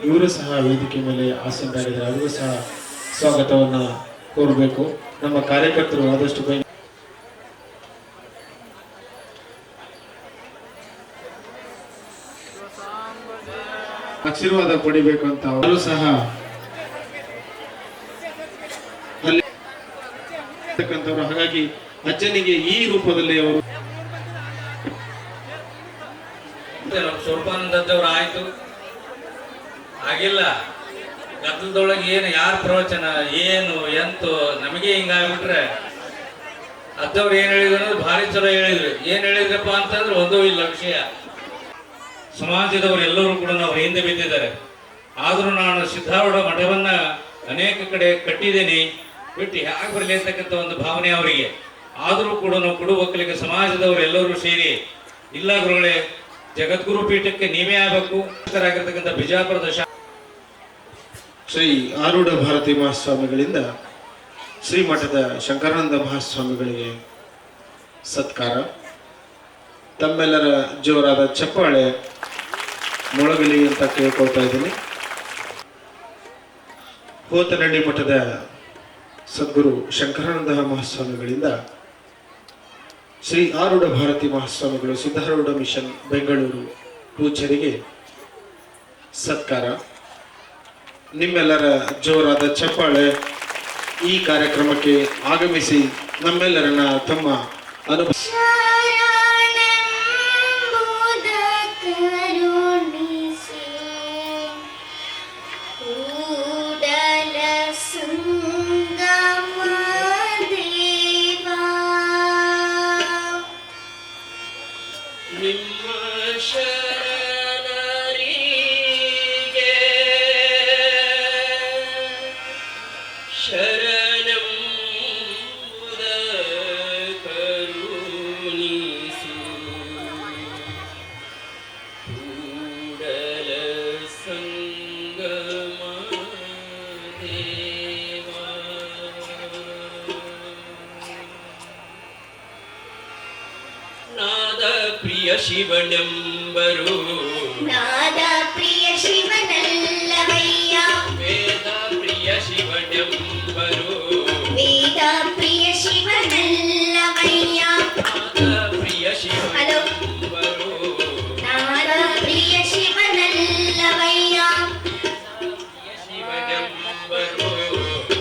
ಇವರು ಸಹ ವೇದಿಕೆ ಮೇಲೆ ಆಸೀನರಾಗಿದ್ದಾರೆ. ಅವರಿಗೂ ಸಹ ಸ್ವಾಗತವನ್ನು ಕೋರಬೇಕು. ನಮ್ಮ ಕಾರ್ಯಕರ್ತರು ಆದಷ್ಟು ಬೇಗ ಆಶೀರ್ವಾದ ಪಡಿಬೇಕು ಅಂತ ಅವರು ಸಹ ಹಾಗಾಗಿ ಅಜ್ಜನಿಗೆ ಈ ರೂಪದಲ್ಲಿ ಅವರು ಸ್ವರೂಪಾನಂದವ್ರು ಆಯ್ತು ಆಗಿಲ್ಲ. ಗದ್ದಲದೊಳಗೆ ಏನು ಯಾರ ಪ್ರವಚನ ಏನು ಎಂತು ನಮಗೆ ಹಿಂಗಾಗ್ಬಿಟ್ರೆ ಅದ್ದವ್ರು ಏನ್ ಹೇಳಿದ್ರು ಅಂದ್ರೆ ಭಾರಿ ಚಲೋ ಹೇಳಿದ್ರು. ಏನ್ ಹೇಳಿದ್ರಪ್ಪ ಅಂತಂದ್ರೆ ಒಂದು ಇಲ್ಲ ವಿಷಯ. ಸಮಾಜದವರು ಎಲ್ಲರೂ ಕೂಡ ನಾವು ಹಿಂದೆ ಬಿದ್ದಿದ್ದಾರೆ. ಆದ್ರೂ ನಾನು ಸಿದ್ಧಾರೂಢ ಮಠವನ್ನ ಅನೇಕ ಕಡೆ ಕಟ್ಟಿದ್ದೇನೆ, ಬಿಟ್ಟು ಹೇಗೆ ಬರಲಿ ಅಂತಕ್ಕಂಥ ಒಂದು ಭಾವನೆ ಅವರಿಗೆ. ಆದರೂ ಕೂಡ ನಾವು ಕೊಡು ಒಕ್ಕಲಿಗ ಸಮಾಜದವರು ಎಲ್ಲರೂ ಸೇರಿ ಇಲ್ಲ ಗುರುಗಳೇ, ಜಗದ್ಗುರು ಪೀಠಕ್ಕೆ ನೀವೇ ಆಗಬೇಕು ಆಗಿರ್ತಕ್ಕಂಥ ಬಿಜಾಪುರದ ಶ್ರೀ ಆರೂಢ ಭಾರತಿ ಮಹಾಸ್ವಾಮಿಗಳಿಂದ ಶ್ರೀಮಠದ ಶಂಕರಾನಂದ ಮಹಾಸ್ವಾಮಿಗಳಿಗೆ ಸತ್ಕಾರ. ತಮ್ಮೆಲ್ಲರ ಜೋರಾದ ಚಪ್ಪಾಳೆ ಮೊಳಗಲಿ ಅಂತ ಕೇಳ್ಕೊಳ್ತಾ ಇದ್ದೀನಿ. ಹೋತನಹಳ್ಳಿ ಮಠದ ಸದ್ಗುರು ಶಂಕರಾನಂದ ಮಹಾಸ್ವಾಮಿಗಳಿಂದ ಶ್ರೀ ಆರೂಢ ಭಾರತಿ ಮಹಾಸ್ವಾಮಿಗಳು ಸಿದ್ಧಾರೂಢ ಮಿಷನ್ ಬೆಂಗಳೂರು ಪೂಜ್ಯರಿಗೆ ಸತ್ಕಾರ. ನಿಮ್ಮೆಲ್ಲರ ಜೋರಾದ ಚಪ್ಪಾಳೆ ಈ ಕಾರ್ಯಕ್ರಮಕ್ಕೆ ಆಗಮಿಸಿ ನಮ್ಮೆಲ್ಲರನ್ನ ತಮ್ಮ ಅನುಭವ ಪ್ರಿಯ ಶಿವನೆಂಬರು ನಾದ ಪ್ರಿಯ ಶಿವನಲ್ಲವಯ್ಯ, ವೇದ ಪ್ರಿಯ ಶಿವನೆಂಬರು ವೇದ ಪ್ರಿಯ ಶಿವನಲ್ಲವಯ್ಯ, ನಾದ ಪ್ರಿಯ ಶಿವನೆಂಬರು ನಾದ ಪ್ರಿಯ ಶಿವನಲ್ಲವಯ್ಯ, ಶಿವನೆಂಬರು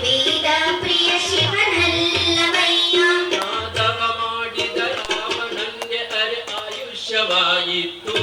ವೇದ ಪ್ರಿಯ ಶಿವನಲ್ಲವಯ್ಯ, ನಾದವ ಮಾಡಿದ ರಾವಣನ್ಗೆ ಅರೆ ಆಯುಷ್ಯವಾಯಿತು.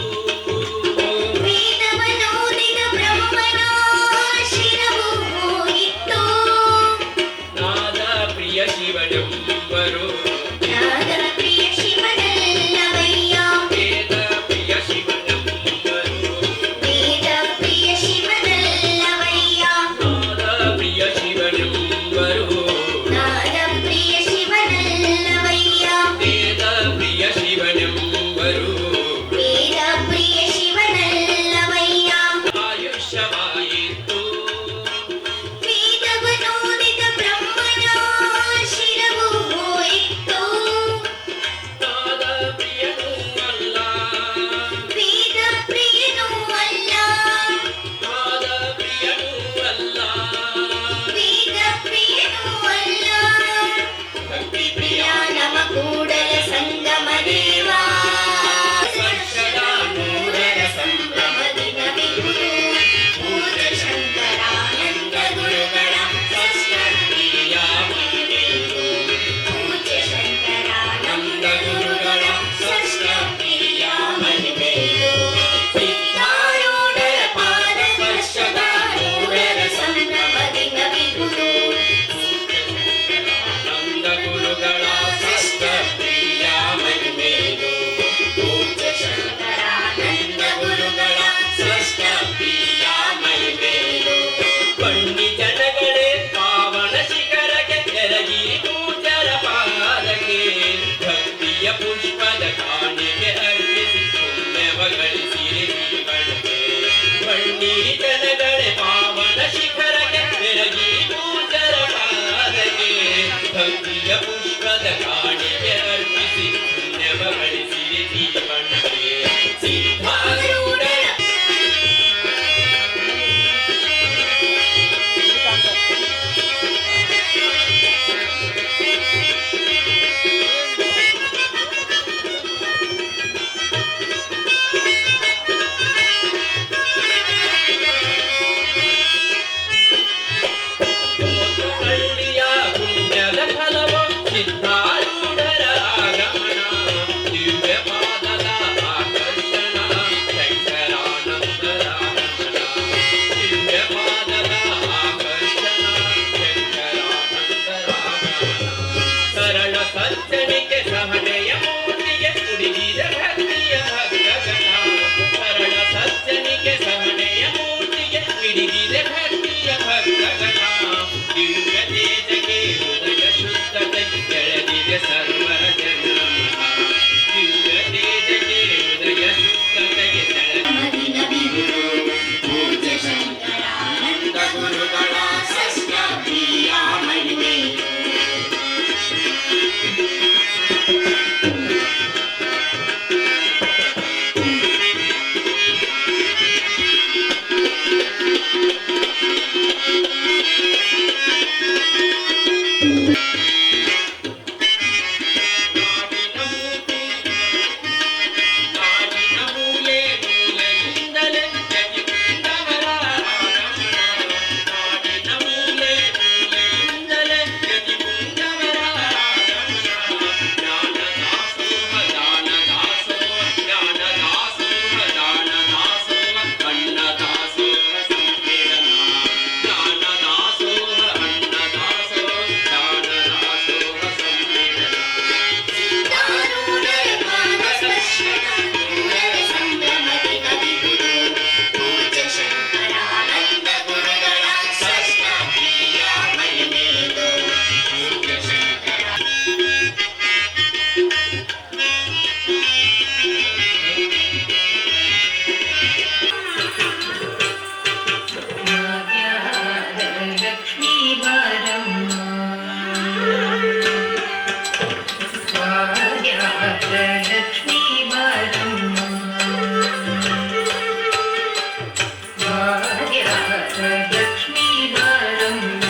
ಲಕ್ಷ್ಮೀ ಬಾರಮ್ಮ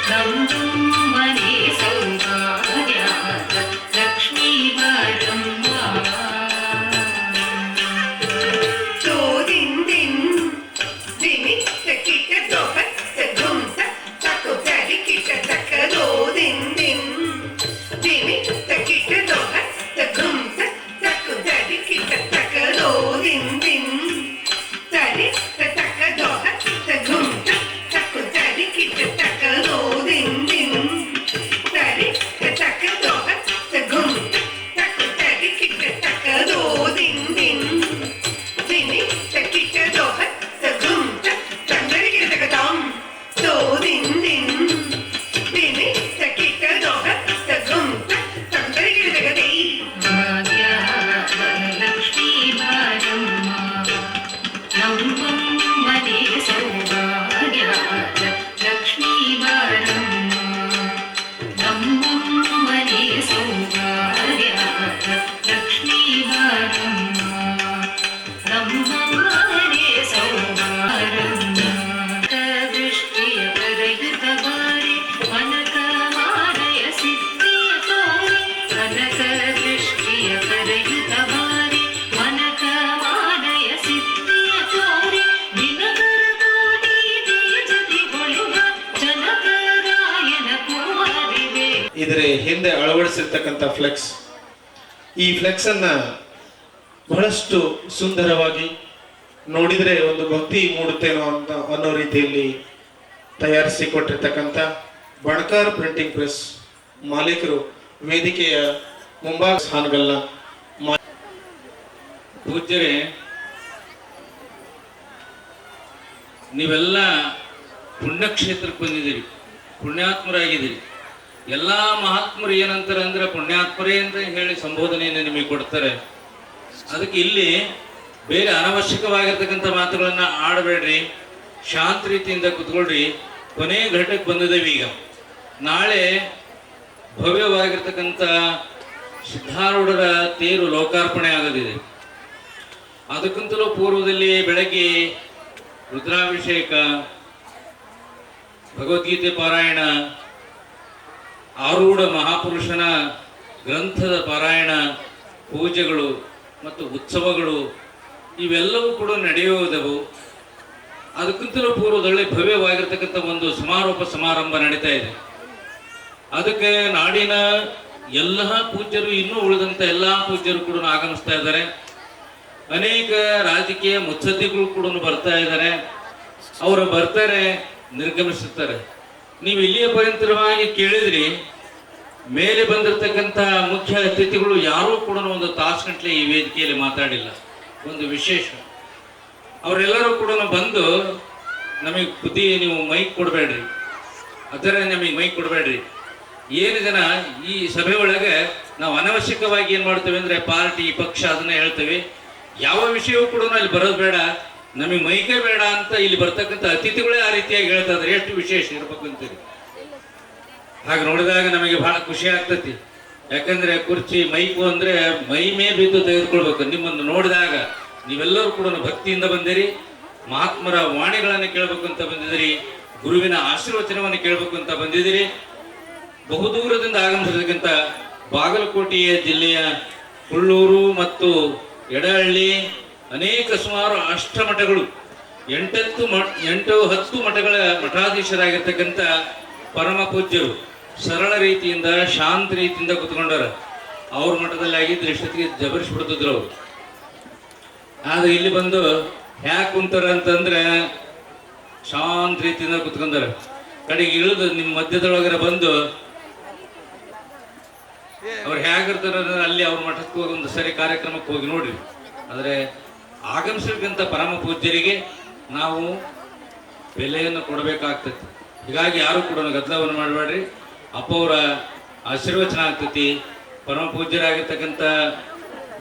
ನಮ್ಮನೆ ಸೌಭಾಗ್ಯಾದ ಲಕ್ಷ್ಮೀ ಬಾರಮ್ಮ ತೋದಿಂದಿನ್ ದಿನಿ ತಕ್ಕಿಟ ದೋಪ ತಗುಂತ ತಕು ತರಿ ಕಿಟ ತಕದೋದಿಂದಿನ್ ದಿನಿ ತಕ್ಕಿಟ ದೋಪ ತಗುಂತ ತಕು ತರಿ ಕಿಟ ತಕದೋದಿಂದಿನ್ ತರಿ ತಕದೋಪ ತಗುಂತ ತಕು ತರಿ ಕಿಟ ತಕದೋದಿಂದಿನ್ ತರಿ ತಕದೋಪ ತಗುಂತ ತಕು ತರಿ ಕಿಟ ತಕದೋದಿಂದಿನ್ ದಿನಿ ತಕ್ಕಿಟ ದೋಪ ತಗುಂತ ತಂದರಿಗೆ ತಕದಾಂ ತೋದಿಂದಿನ್ ದಿನಿ ತಕ್ಕಿಟ ದೋಪ ತಗುಂತ ತಂದರಿಗೆ ತಗದೈ ಲಕ್ಷ್ಮೀ ಬಾರಮ್ಮ ನಮ್ಮನೆ ಸೌಭಾಗ್ಯಾದ ಲಕ್ಷ್ಮೀ ಬಾರಮ್ಮ ನಮ್ಮನೆ ಸೌಭಾಗ್ಯಾದ ಲಕ್ಷ್ಮೀ ಬಾರಮ್ಮ ನಮ್ಮನೆ ಸೌಭಾಗ್ಯಮ್ಮ ದೃಷ್ಟಿಯ ಕರೆಯುತ್ತ ಬಾರಿ ಅನಕ ಮಾರಯ ಸಿದ್ಧಿಯ ತೋರಿ ಅನಕ ದೃಷ್ಟಿಯ ಕರೆಯುತ್ತ ಬಾರಿ ಅನಕ ಮಾರಯ ಸಿದ್ಧಿಯ ತೋರಿ ದಿನಕರಗೋಡಿ ತೇಜದಿ ಹೊಳೆವ ಜನಕರಾಯನ ಕುಮಾರಿವೆ. ಇದರ ಹಿಂದೆ ಅಳವಡಿಸಿರ್ತಕ್ಕಂಥ ಫ್ಲೆಕ್ಸ್, ಈ ಫ್ಲೆಕ್ಸ್ ಅನ್ನ ಬಹಳಷ್ಟು ಸುಂದರವಾಗಿ ನೋಡಿದ್ರೆ ಒಂದು ಭಕ್ತಿ ಮೂಡುತ್ತೇನೋ ಅಂತ ಅನ್ನೋ ರೀತಿಯಲ್ಲಿ ತಯಾರಿಸಿ ಕೊಟ್ಟಿರ್ತಕ್ಕಂಥ ಬಣಕಾರ್ ಪ್ರಿಂಟಿಂಗ್ ಪ್ರೆಸ್ ಮಾಲೀಕರು ವೇದಿಕೆಯ ಮುಂಭಾಗ ಹಾನಗಲ್ನ ಪೂಜ್ಯರೇ, ನೀವೆಲ್ಲ ಪುಣ್ಯಕ್ಷೇತ್ರಕ್ಕೆ ಬಂದಿದ್ದೀರಿ, ಪುಣ್ಯಾತ್ಮರಾಗಿದ್ದೀರಿ. ಎಲ್ಲ ಮಹಾತ್ಮರು ಏನಂತಾರೆ ಅಂದ್ರೆ ಪುಣ್ಯಾತ್ಮರೇ ಅಂತ ಹೇಳಿ ಸಂಬೋಧನೆಯನ್ನು ನಿಮಗೆ ಕೊಡ್ತಾರೆ. ಅದಕ್ಕೆ ಇಲ್ಲಿ ಬೇರೆ ಅನವಶ್ಯಕವಾಗಿರ್ತಕ್ಕಂಥ ಮಾತುಗಳನ್ನ ಆಡಬೇಡ್ರಿ, ಶಾಂತ ರೀತಿಯಿಂದ ಕುತ್ಕೊಳ್ರಿ. ಕೊನೆ ಘಟ್ಟಕ್ಕೆ ಬಂದಿದ್ದೇವೆ. ಈಗ ನಾಳೆ ಭವ್ಯವಾಗಿರ್ತಕ್ಕಂಥ ಸಿದ್ಧಾರೂಢರ ತೇರು ಲೋಕಾರ್ಪಣೆ ಆಗೋದಿದೆ. ಅದಕ್ಕಿಂತಲೂ ಪೂರ್ವದಲ್ಲಿ ಬೆಳಗ್ಗೆ ರುದ್ರಾಭಿಷೇಕ, ಭಗವದ್ಗೀತೆ ಪಾರಾಯಣ, ಆರೂಢ ಮಹಾಪುರುಷನ ಗ್ರಂಥದ ಪಾರಾಯಣ, ಪೂಜೆಗಳು ಮತ್ತು ಉತ್ಸವಗಳು ಇವೆಲ್ಲವೂ ಕೂಡ ನಡೆಯುವುದವು. ಅದಕ್ಕಿಂತಲೂ ಪೂರ್ವದಲ್ಲಿ ಭವ್ಯವಾಗಿರ್ತಕ್ಕಂಥ ಒಂದು ಸಮಾರೋಪ ಸಮಾರಂಭ ನಡೀತಾ ಇದೆ. ಅದಕ್ಕೆ ನಾಡಿನ ಎಲ್ಲ ಪೂಜ್ಯರು, ಇನ್ನೂ ಉಳಿದಂಥ ಎಲ್ಲ ಪೂಜ್ಯರು ಕೂಡ ಆಗಮಿಸ್ತಾ ಇದ್ದಾರೆ. ಅನೇಕ ರಾಜಕೀಯ ಮುತ್ಸದ್ದಿಗಳು ಕೂಡ ಬರ್ತಾ ಇದ್ದಾರೆ. ಅವರು ಬರ್ತಾರೆ, ನಿರ್ಗಮಿಸುತ್ತಾರೆ. ನೀವು ಇಲ್ಲಿಯ ಪರ್ಯಂತರವಾಗಿ ಕೇಳಿದ್ರಿ, ಮೇಲೆ ಬಂದಿರತಕ್ಕಂಥ ಮುಖ್ಯ ಅತಿಥಿಗಳು ಯಾರೂ ಕೂಡ ಒಂದು ತಾಸು ಗಂಟಲೆ ಈ ವೇದಿಕೆಯಲ್ಲಿ ಮಾತಾಡಿಲ್ಲ. ಒಂದು ವಿಶೇಷ, ಅವರೆಲ್ಲರೂ ಕೂಡ ಬಂದು ನಮಗೆ ಬುದ್ಧಿ ನೀವು ಮೈಕ್ ಕೊಡಬೇಡ್ರಿ, ಅದರ ನಮಗೆ ಮೈಕ್ ಕೊಡಬೇಡ್ರಿ. ಏನು ಜನ ಈ ಸಭೆ ಒಳಗೆ ನಾವು ಅನವಶ್ಯಕವಾಗಿ ಏನು ಮಾಡ್ತೇವೆ ಅಂದರೆ ಪಾರ್ಟಿ ಪಕ್ಷ ಅದನ್ನ ಹೇಳ್ತೇವೆ. ಯಾವ ವಿಷಯವೂ ಕೂಡ ಅಲ್ಲಿ ಬರೋದು ಬೇಡ, ನಮಗೆ ಮೈಕೇ ಬೇಡ ಅಂತ ಇಲ್ಲಿ ಬರ್ತಕ್ಕಂಥ ಅತಿಥಿಗಳೇ ಆ ರೀತಿಯಾಗಿ ಹೇಳ್ತಾ ಇದ್ದಾರೆ. ಎಷ್ಟು ವಿಶೇಷ ಇರ್ಬೇಕು ಅಂತೀರಿ. ಹಾಗೆ ನೋಡಿದಾಗ ನಮಗೆ ಬಹಳ ಖುಷಿ ಆಗ್ತತಿ. ಯಾಕಂದ್ರೆ ಕುರ್ಚಿ ಮೈಕು ಅಂದ್ರೆ ಮೈ ಮೇಲೆ ಬಿದ್ದು ತೆಗೆದುಕೊಳ್ಬೇಕು. ನಿಮ್ಮನ್ನು ನೋಡಿದಾಗ ನೀವೆಲ್ಲರೂ ಕೂಡ ಭಕ್ತಿಯಿಂದ ಬಂದಿರಿ, ಮಹಾತ್ಮರ ವಾಣಿಗಳನ್ನು ಕೇಳಬೇಕು ಅಂತ ಬಂದಿದ್ದೀರಿ, ಗುರುವಿನ ಆಶೀರ್ವಚನವನ್ನು ಕೇಳಬೇಕು ಅಂತ ಬಂದಿದ್ದೀರಿ. ಬಹುದೂರದಿಂದ ಆಗಮಿಸಿರ್ತಕ್ಕಂಥ ಬಾಗಲಕೋಟೆಯ ಜಿಲ್ಲೆಯ ಕುಳ್ಳೂರು ಮತ್ತು ಎಡಹಳ್ಳಿ ಅನೇಕ ಸುಮಾರು ಅಷ್ಟಮಠಗಳು 8-10 ಮಠಗಳ ಮಠಾಧೀಶರಾಗಿರ್ತಕ್ಕಂಥ ಪರಮ ಪೂಜ್ಯರು ಸರಳ ರೀತಿಯಿಂದ ಶಾಂತ ರೀತಿಯಿಂದ ಕುತ್ಕೊಂಡಾರ. ಅವ್ರ ಮಠದಲ್ಲಿ ಆಗಿದ್ರೆ ಇಷ್ಟೊತ್ತಿಗೆ ಜಬರಿಸ್ಬಿಡ್ತಿದ್ರು ಅವರು. ಆದ್ರೆ ಇಲ್ಲಿ ಬಂದು ಯಾಕೆ ಕುಂತಾರ ಅಂತಂದ್ರೆ ಶಾಂತ ರೀತಿಯಿಂದ ಕುತ್ಕೊಂಡಾರ. ಕಡೆಗೆ ಇಳಿದು ನಿಮ್ಮ ಮಧ್ಯದೊಳಗರ ಬಂದು ಅವ್ರು ಹೇಗಿರ್ತಾರ ಅಲ್ಲಿ ಅವ್ರ ಮಠಕ್ಕೆ ಹೋಗಿ ಒಂದು ಸರಿ ಕಾರ್ಯಕ್ರಮಕ್ಕೆ ಹೋಗಿ ನೋಡ್ರಿ. ಆದರೆ ಆಗಮಿಸಿರ್ತಕ್ಕಂಥ ಪರಮ ಪೂಜ್ಯರಿಗೆ ನಾವು ಬೆಲೆಯನ್ನು ಕೊಡಬೇಕಾಗ್ತೈತಿ. ಹೀಗಾಗಿ ಯಾರು ಕೂಡ ಗದ್ದಲವನ್ನು ಮಾಡಬೇಡ್ರಿ. ಅಪ್ಪ ಅವರ ಆಶೀರ್ವಚನ ಆಗ್ತೈತಿ. ಪರಮ ಪೂಜ್ಯರಾಗಿರ್ತಕ್ಕಂಥ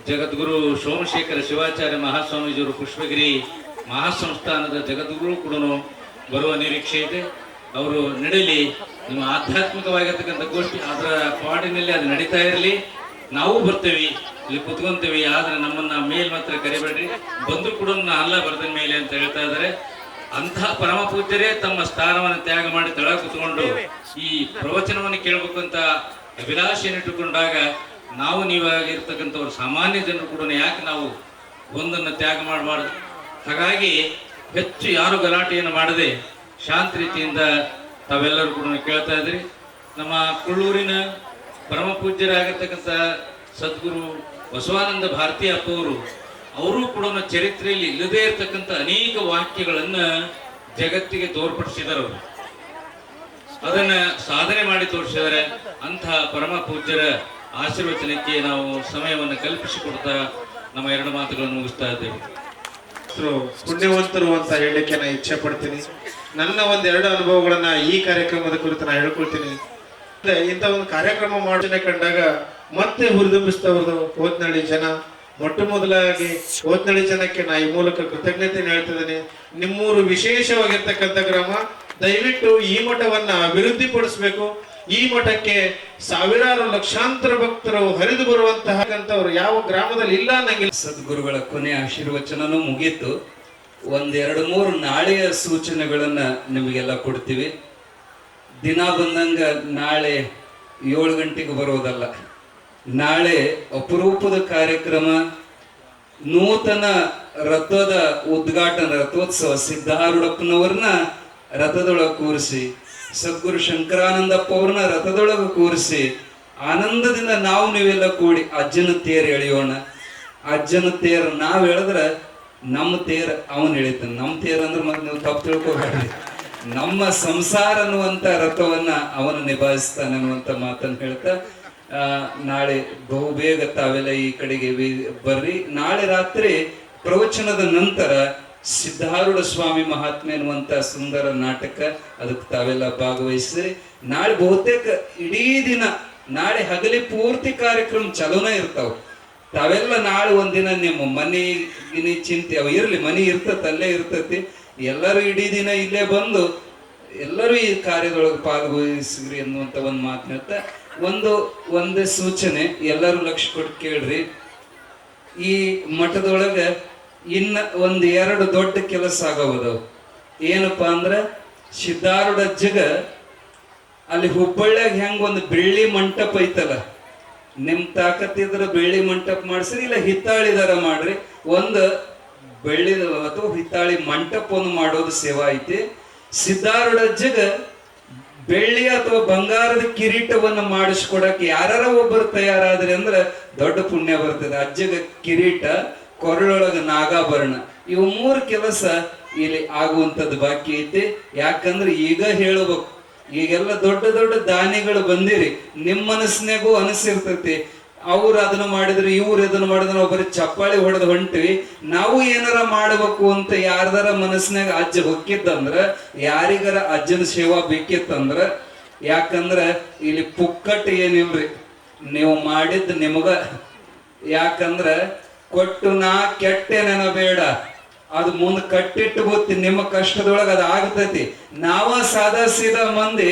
ಜಗದ್ಗುರು ಸೋಮಶೇಖರ ಶಿವಾಚಾರ್ಯ ಮಹಾಸ್ವಾಮೀಜಿಯವರು ಪುಷ್ಪಗಿರಿ ಮಹಾಸಂಸ್ಥಾನದ ಜಗದ್ಗುರು ಕೂಡ ಬರುವ ನಿರೀಕ್ಷೆ ಇದೆ. ಅವರು ನಡೀಲಿ. ನಿಮ್ಮ ಆಧ್ಯಾತ್ಮಿಕವಾಗಿರ್ತಕ್ಕಂಥ ಗೋಷ್ಠಿ ಅದರ ಪಾಡಿನಲ್ಲಿ ಅದು ನಡೀತಾ ಇರಲಿ. ನಾವು ಬರ್ತೇವೆ, ಇಲ್ಲಿ ಕುತ್ಕೊಂತೀವಿ. ಆದ್ರೆ ನಮ್ಮನ್ನ ಮೇಲ್ ಮಾತ್ರ ಕರಿಬೇಡ್ರಿ. ಬಂದ್ರು ಕೂಡ ಅಲ್ಲ ಬರ್ದ ಮೇಲೆ ಅಂತ ಹೇಳ್ತಾ ಇದ್ದಾರೆ. ಅಂತಹ ಪರಮ ಪೂಜ್ಯರೇ ತಮ್ಮ ಸ್ಥಾನವನ್ನು ತ್ಯಾಗ ಮಾಡಿ ತೆಳ ಕೂತ್ಕೊಂಡು ಈ ಪ್ರವಚನವನ್ನು ಕೇಳಬೇಕು ಅಂತ ಅಭಿಲಾಷೆಯನ್ನು ಇಟ್ಟುಕೊಂಡಾಗ ನಾವು ನೀವಾಗಿರ್ತಕ್ಕಂಥವ್ರು ಸಾಮಾನ್ಯ ಜನರು ಕೂಡ ಯಾಕೆ ನಾವು ಒಂದನ್ನು ತ್ಯಾಗ ಮಾಡಬಾರ್ದು? ಹಾಗಾಗಿ ಹೆಚ್ಚು ಯಾರು ಗಲಾಟೆಯನ್ನು ಮಾಡದೆ ಶಾಂತ ರೀತಿಯಿಂದ ತಾವೆಲ್ಲರೂ ಕೂಡ ಕೇಳ್ತಾ ಇದ್ರಿ. ನಮ್ಮ ಕುಳ್ಳೂರಿನ ಪರಮ ಪೂಜ್ಯರಾಗಿರ್ತಕ್ಕಂಥ ಸದ್ಗುರು ಬಸವಾನಂದ ಭಾರತಿ ಅಪ್ಪವರು ಅವರು ಕೂಡ ಚರಿತ್ರೆಯಲ್ಲಿ ಇಲ್ಲದೇ ಇರತಕ್ಕಂಥ ಅನೇಕ ವಾಕ್ಯಗಳನ್ನ ಜಗತ್ತಿಗೆ ತೋರ್ಪಡಿಸಿದರು. ಅದನ್ನ ಸಾಧನೆ ಮಾಡಿ ತೋರಿಸಿದರೆ ಅಂತಹ ಪರಮ ಪೂಜ್ಯರ ಆಶೀರ್ವಚನಕ್ಕೆ ನಾವು ಸಮಯವನ್ನು ಕಲ್ಪಿಸಿಕೊಡ್ತಾ ನಮ್ಮ ಎರಡು ಮಾತುಗಳನ್ನು ಮುಗಿಸ್ತಾ ಇದ್ದೇವೆ. ಪುಣ್ಯವಂತರು ಅಂತ ಹೇಳಲಿಕ್ಕೆ ನಾ ಇಚ್ಛೆ ಪಡ್ತೀನಿ. ನನ್ನ ಒಂದೆರಡು ಅನುಭವಗಳನ್ನ ಈ ಕಾರ್ಯಕ್ರಮದ ಕುರಿತು ನಾ ಹೇಳ್ಕೊಳ್ತೀನಿ. ಇಂಥ ಒಂದು ಕಾರ್ಯಕ್ರಮ ಮಾಡೋದನ್ನ ಕಂಡಾಗ ಮತ್ತೆ ಹುರಿದುಂಬಿಸ್ತವ್ರದು ಹೋತ್ನಳ್ಳಿ ಜನ. ಮೊಟ್ಟ ಮೊದಲಾಗಿ ಹೋತ್ನಳ್ಳಿ ಜನಕ್ಕೆ ನಾ ಈ ಮೂಲಕ ಕೃತಜ್ಞತೆಯನ್ನು ಹೇಳ್ತಿದ್ದೇನೆ. ನಿಮ್ಮೂರು ವಿಶೇಷವಾಗಿರ್ತಕ್ಕಂಥ ಗ್ರಾಮ. ದಯವಿಟ್ಟು ಈ ಮಠವನ್ನ ಅಭಿವೃದ್ಧಿಪಡಿಸಬೇಕು. ಈ ಮಠಕ್ಕೆ ಸಾವಿರಾರು ಲಕ್ಷಾಂತರ ಭಕ್ತರು ಹರಿದು ಬರುವಂತಹ ಯಾವ ಗ್ರಾಮದಲ್ಲಿ ಇಲ್ಲ ಅನ್ನಂಗಿಲ್ಲ. ಸದ್ಗುರುಗಳ ಕೊನೆಯ ಆಶೀರ್ವಚನನೂ ಮುಗೀತು. ಒಂದೆರಡು ಮೂರು ನಾಳೆಯ ಸೂಚನೆಗಳನ್ನ ನಿಮಗೆಲ್ಲ ಕೊಡ್ತೀವಿ. ದಿನ ಬಂದಂಗ ನಾಳೆ 7 ಗಂಟೆಗೆ ಬರೋದಲ್ಲ, ನಾಳೆ ಅಪರೂಪದ ಕಾರ್ಯಕ್ರಮ, ನೂತನ ರಥದ ಉದ್ಘಾಟನಾ ರಥೋತ್ಸವ. ಸಿದ್ಧಾರೂಢಪ್ಪನವ್ರನ್ನ ರಥದೊಳಗೆ ಕೂರಿಸಿ, ಸದ್ಗುರು ಶಂಕರಾನಂದಪ್ಪ ಅವ್ರನ್ನ ರಥದೊಳಗೆ ಕೂರಿಸಿ ಆನಂದದಿಂದ ನಾವು ನೀವೆಲ್ಲ ಕೂಡಿ ಅಜ್ಜನ ತೇರು ಎಳೆಯೋಣ. ಅಜ್ಜನ ತೇರು ನಾವು ಎಳೆದ್ರೆ ನಮ್ಮ ತೇರು ಅವನು ಎಳಿತಾನೆ. ನಮ್ಮ ತೇರು ಅಂದ್ರೆ ಮತ್ತೆ ನೀವು ತಪ್ಪು ತಿಳ್ಕೊಬೇಡ್ರಿ. ನಮ್ಮ ಸಂಸಾರ ಅನ್ನುವಂತ ರಥವನ್ನ ಅವನು ನಿಭಾಯಿಸ್ತಾನೆ ಅನ್ನುವಂತ ಮಾತನ್ನು ಹೇಳ್ತಾ ನಾಳೆ ಬಹುಬೇಗ ತಾವೆಲ್ಲ ಈ ಕಡೆಗೆ ಬರ್ರಿ. ನಾಳೆ ರಾತ್ರಿ ಪ್ರವಚನದ ನಂತರ ಸಿದ್ಧಾರೂಢ ಸ್ವಾಮಿ ಮಹಾತ್ಮೆ ಅನ್ನುವಂತ ಸುಂದರ ನಾಟಕ, ಅದಕ್ಕೆ ತಾವೆಲ್ಲ ಭಾಗವಹಿಸ್ರಿ. ನಾಳೆ ಬಹುತೇಕ ಇಡೀ ದಿನ, ನಾಳೆ ಹಗಲಿ ಪೂರ್ತಿ ಕಾರ್ಯಕ್ರಮ ಚಲೋನ ಇರ್ತಾವ. ತಾವೆಲ್ಲ ನಾಳೆ ಒಂದಿನ ನಿಮ್ಮ ಮನೆ ಚಿಂತೆ ಅವ ಇರ್ಲಿ, ಮನೆ ಇರ್ತತಿ, ಅಲ್ಲೇ ಇರ್ತತಿ. ಎಲ್ಲರೂ ಇಡೀ ದಿನ ಇಲ್ಲೇ ಬಂದು ಎಲ್ಲರೂ ಈ ಕಾರ್ಯದೊಳಗೆ ಭಾಗವಹಿಸ್ರಿ ಅನ್ನುವಂತ ಒಂದು ಮಾತನ್ನ ಹೇಳ್ತಾ ಒಂದೇ ಸೂಚನೆ ಎಲ್ಲರೂ ಲಕ್ಷ್ಯ ಕೊಟ್ಟು ಕೇಳ್ರಿ. ಈ ಮಠದೊಳಗೆ ಇನ್ನ 1-2 ದೊಡ್ಡ ಕೆಲಸ ಆಗಬಹುದವು. ಏನಪ್ಪಾ ಅಂದ್ರೆ ಸಿದ್ಧಾರೂಢ ಅಜ್ಜಗ ಅಲ್ಲಿ ಹುಬ್ಬಳ್ಳಿಯಾಗ ಹೆಂಗ ಒಂದು ಬೆಳ್ಳಿ ಮಂಟಪ ಐತಲ್ಲ, ನಿಮ್ ತಾಕತ್ತಿದ್ರ ಬೆಳ್ಳಿ ಮಂಟಪ ಮಾಡಿಸ್ರಿ, ಇಲ್ಲ ಹಿತ್ತಾಳಿದಾರ ಮಾಡ್ರಿ. ಒಂದು ಬೆಳ್ಳಿ ಅಥವಾ ಹಿತ್ತಾಳಿ ಮಂಟಪವನ್ನು ಮಾಡೋದು ಸೇವಾ ಐತಿ. ಸಿದ್ಧಾರೂಢ ಅಜ್ಜಗ ಬೆಳ್ಳಿ ಅಥವಾ ಬಂಗಾರದ ಕಿರೀಟವನ್ನು ಮಾಡಿಸ್ಕೊಡಕ್ಕೆ ಯಾರ ಒಬ್ಬರು ತಯಾರಾದ್ರಿ ಅಂದ್ರೆ ದೊಡ್ಡ ಪುಣ್ಯ ಬರ್ತದೆ. ಅಜ್ಜಗ ಕಿರೀಟ, ಕೊರಳೊಳಗ ನಾಗಾಭರಣ, ಇವು 3 ಕೆಲಸ ಇಲ್ಲಿ ಆಗುವಂಥದ್ದು ಬಾಕಿ ಐತಿ. ಯಾಕಂದ್ರೆ ಈಗ ಹೇಳಬೇಕು, ಈಗೆಲ್ಲ ದೊಡ್ಡ ದೊಡ್ಡ ದಾನಿಗಳು ಬಂದಿರಿ, ನಿಮ್ಮ ಮನಸ್ಸಿನಾಗೂ ಅನಿಸಿರ್ತೈತಿ ಅವ್ರು ಅದನ್ನ ಮಾಡಿದ್ರು ಇವ್ರು ಇದನ್ನ ಮಾಡಿದ್ರು, ನಾವು ಬರೀ ಚಪ್ಪಾಳಿ ಹೊಡೆದು ಹೊಂಟಿವಿ. ನಾವು ಏನಾರ ಮಾಡ್ಬೇಕು ಅಂತ ಯಾರ್ದಾರ ಮನಸ್ಸಿನಾಗ ಅಜ್ಜ ಹೊಕ್ಕಿತ್ತಂದ್ರ, ಯಾರಿಗಾರ ಅಜ್ಜನ ಸೇವಾ ಬೇಕಿತ್ತಂದ್ರ, ಯಾಕಂದ್ರ ಇಲ್ಲಿ ಪುಕ್ಕಟ್ಟು ಏನಿಲ್ರಿ, ನೀವು ಮಾಡಿದ್ ನಿಮಗ. ಯಾಕಂದ್ರ ಕೊಟ್ಟು ನಾ ಕೆಟ್ಟೆ ನೆನಬೇಡ, ಅದು ಮುಂದೆ ಕಟ್ಟಿಟ್ಟು ಗೊತ್ತಿ ನಿಮ್ಮ ಕಷ್ಟದೊಳಗ ಅದ ಆಗ್ತೈತಿ. ನಾವ ಸಾದಾ ಸೀದಾ ಮಂದಿ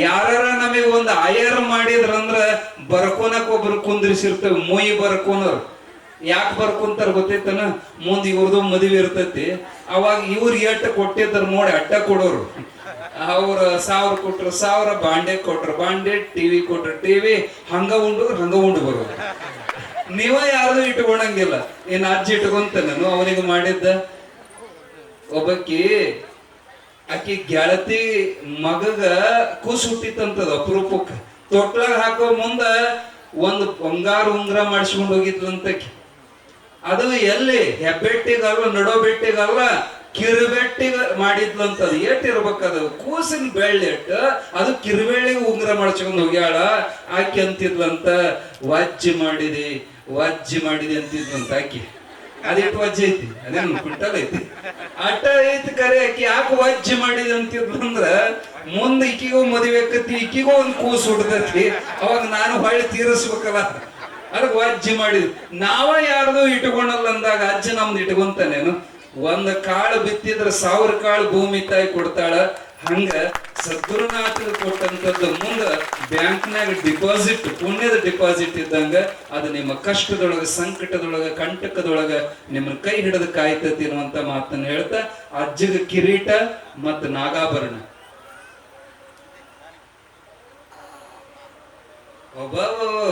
ಯಾರ ನಮಗೆ ಒಂದು ಆಯರ್ ಮಾಡಿದ್ರಂದ್ರ ಬರ್ಕೋನಕ್ ಒಬ್ರು ಕುಂದ್ರಿಸಿರ್ತೇವೆ. ಮೊಯ್ ಬರ್ಕೋನವ್ರು ಯಾಕೆ ಬರ್ಕೊಂತಾರ ಗೊತ್ತೈತನ, ಮುಂದೆ ಇವ್ರದು ಮದುವೆ ಇರ್ತೈತಿ. ಅವಾಗ ಇವ್ರು ಎಟ್ಟ ಕೊಟ್ಟಿದ್ರ ನೋಡಿ ಅಟ್ಟ ಕೊಡೋರು. ಅವ್ರ 1000 ಕೊಟ್ರು 1000, ಬಾಂಡೆ ಕೊಟ್ರು ಬಾಂಡೆ, ಟಿವಿ ಕೊಟ್ರು ಟಿವಿ, ಹಂಗ ಉಂಡು ಬರೋದು. ನೀವ ಯಾರ್ದು ಇಟ್ಕೊಳಂಗಿಲ್ಲ. ಏನ್ ಅಜ್ಜಿ ಇಟ್ಕೊಂತ ನಾನು ಅವನಿಗೆ ಮಾಡಿದ್ದ. ಒಬ್ಬಕಿ ಆಕಿ ಗೆಳತಿ ಮಗಗ ಕೂಸು ಹುಟ್ಟಿತ್ತಂತದ ಅಪರೂಪಕ್ಕೆ. ತೊಟ್ಲಾಗ ಹಾಕೋ ಮುಂದ ಒಂದು ಬಂಗಾರ ಉಂಗ್ರ ಮಾಡಿಸ್ಕೊಂಡು ಹೋಗಿದ್ಲಂತಕಿ. ಅದು ಎಲ್ಲಿ ಹೆಬ್ಬೆಟ್ಟಿಗಲ್ಲ, ನಡೋ ಬೆಟ್ಟಿಗಲ್ಲ, ಕಿರುಬೆಟ್ಟಿಗ ಮಾಡಿದ್ಲಂತದ. ಎಟ್ಟಿರ್ಬೇಕದು ಕೂಸಿನ ಬೆಳ್ಳಿ ಎಟ್ಟ, ಅದು ಕಿರುಬೆಳ್ಳಿಗೆ ಉಂಗ್ರ ಮಾಡಿಸ್ಕೊಂಡು ಹೋಗ್ಯಾಳ. ಆಕಿ ಅಂತಿದ್ಲಂತ, ವಜ್ಜಿ ಮಾಡಿದೆ ಅಂತಿದ್ಲಂತ ಆಕಿ. ಅದಿಟ್ಟು ವಜ್ಜಿ ಐತಿ, ಅದೇನು ಕ್ವಿಂಟಲ್ ಐತಿ, ಅಟ್ಟ ಐತಿ ಕರೆ. ಆಕಿ ಯಾಕೆ ವಜ್ಜಿ ಮಾಡಿದೆ ಅಂತಿದ್ಲಂದ್ರ ಮುಂದೆ ಈಕಿಗೂ ಮದುವೆ ಆಕತಿ, ಈಕಿಗೂ ಒಂದು ಕೂಸು ಹುಡ್ತೈತಿ. ಅವಾಗ ನಾನು ಹೊಳ್ಳಿ ತೀರಿಸ್ಬೇಕಲ್ಲ, ಅದಕ್ಕೆ ವಜ್ಜಿ ಮಾಡಿದ್ವಿ. ನಾವ ಯಾರ್ದು ಇಟ್ಕೊಳಲ್ಲ ಅಂದಾಗ ಅಜ್ಜ ನಮ್ದು ಇಟ್ಕೊಂತಾನೇನು? 1 ಕಾಳು ಬಿತ್ತಿದ್ರ 1000 ಕಾಳು ಭೂಮಿ ತಾಯಿ ಕೊಡ್ತಾಳ. ಹಂಗ ಸದ್ಗುರುನಾಥರು ಕೊಟ್ಟಂತದ್ದು ಮುಂದ ಬ್ಯಾಂಕ್ನಾಗ ಡಿಪಾಸಿಟ್, ಪುಣ್ಯದ ಡಿಪಾಸಿಟ್ ಇದ್ದಂಗ ಅದು ನಿಮ್ಮ ಕಷ್ಟದೊಳಗ, ಸಂಕಟದೊಳಗ, ಕಂಟಕದೊಳಗ ನಿಮ್ಮ ಕೈ ಹಿಡಿದು ಕಾಯ್ತತಿ ಅನ್ನುವಂತ ಮಾತನ್ನ ಹೇಳ್ತಾ ಅಜ್ಜಗ ಕಿರೀಟ ಮತ್ತು ನಾಗಾಭರಣ. ಒಬ್ಬ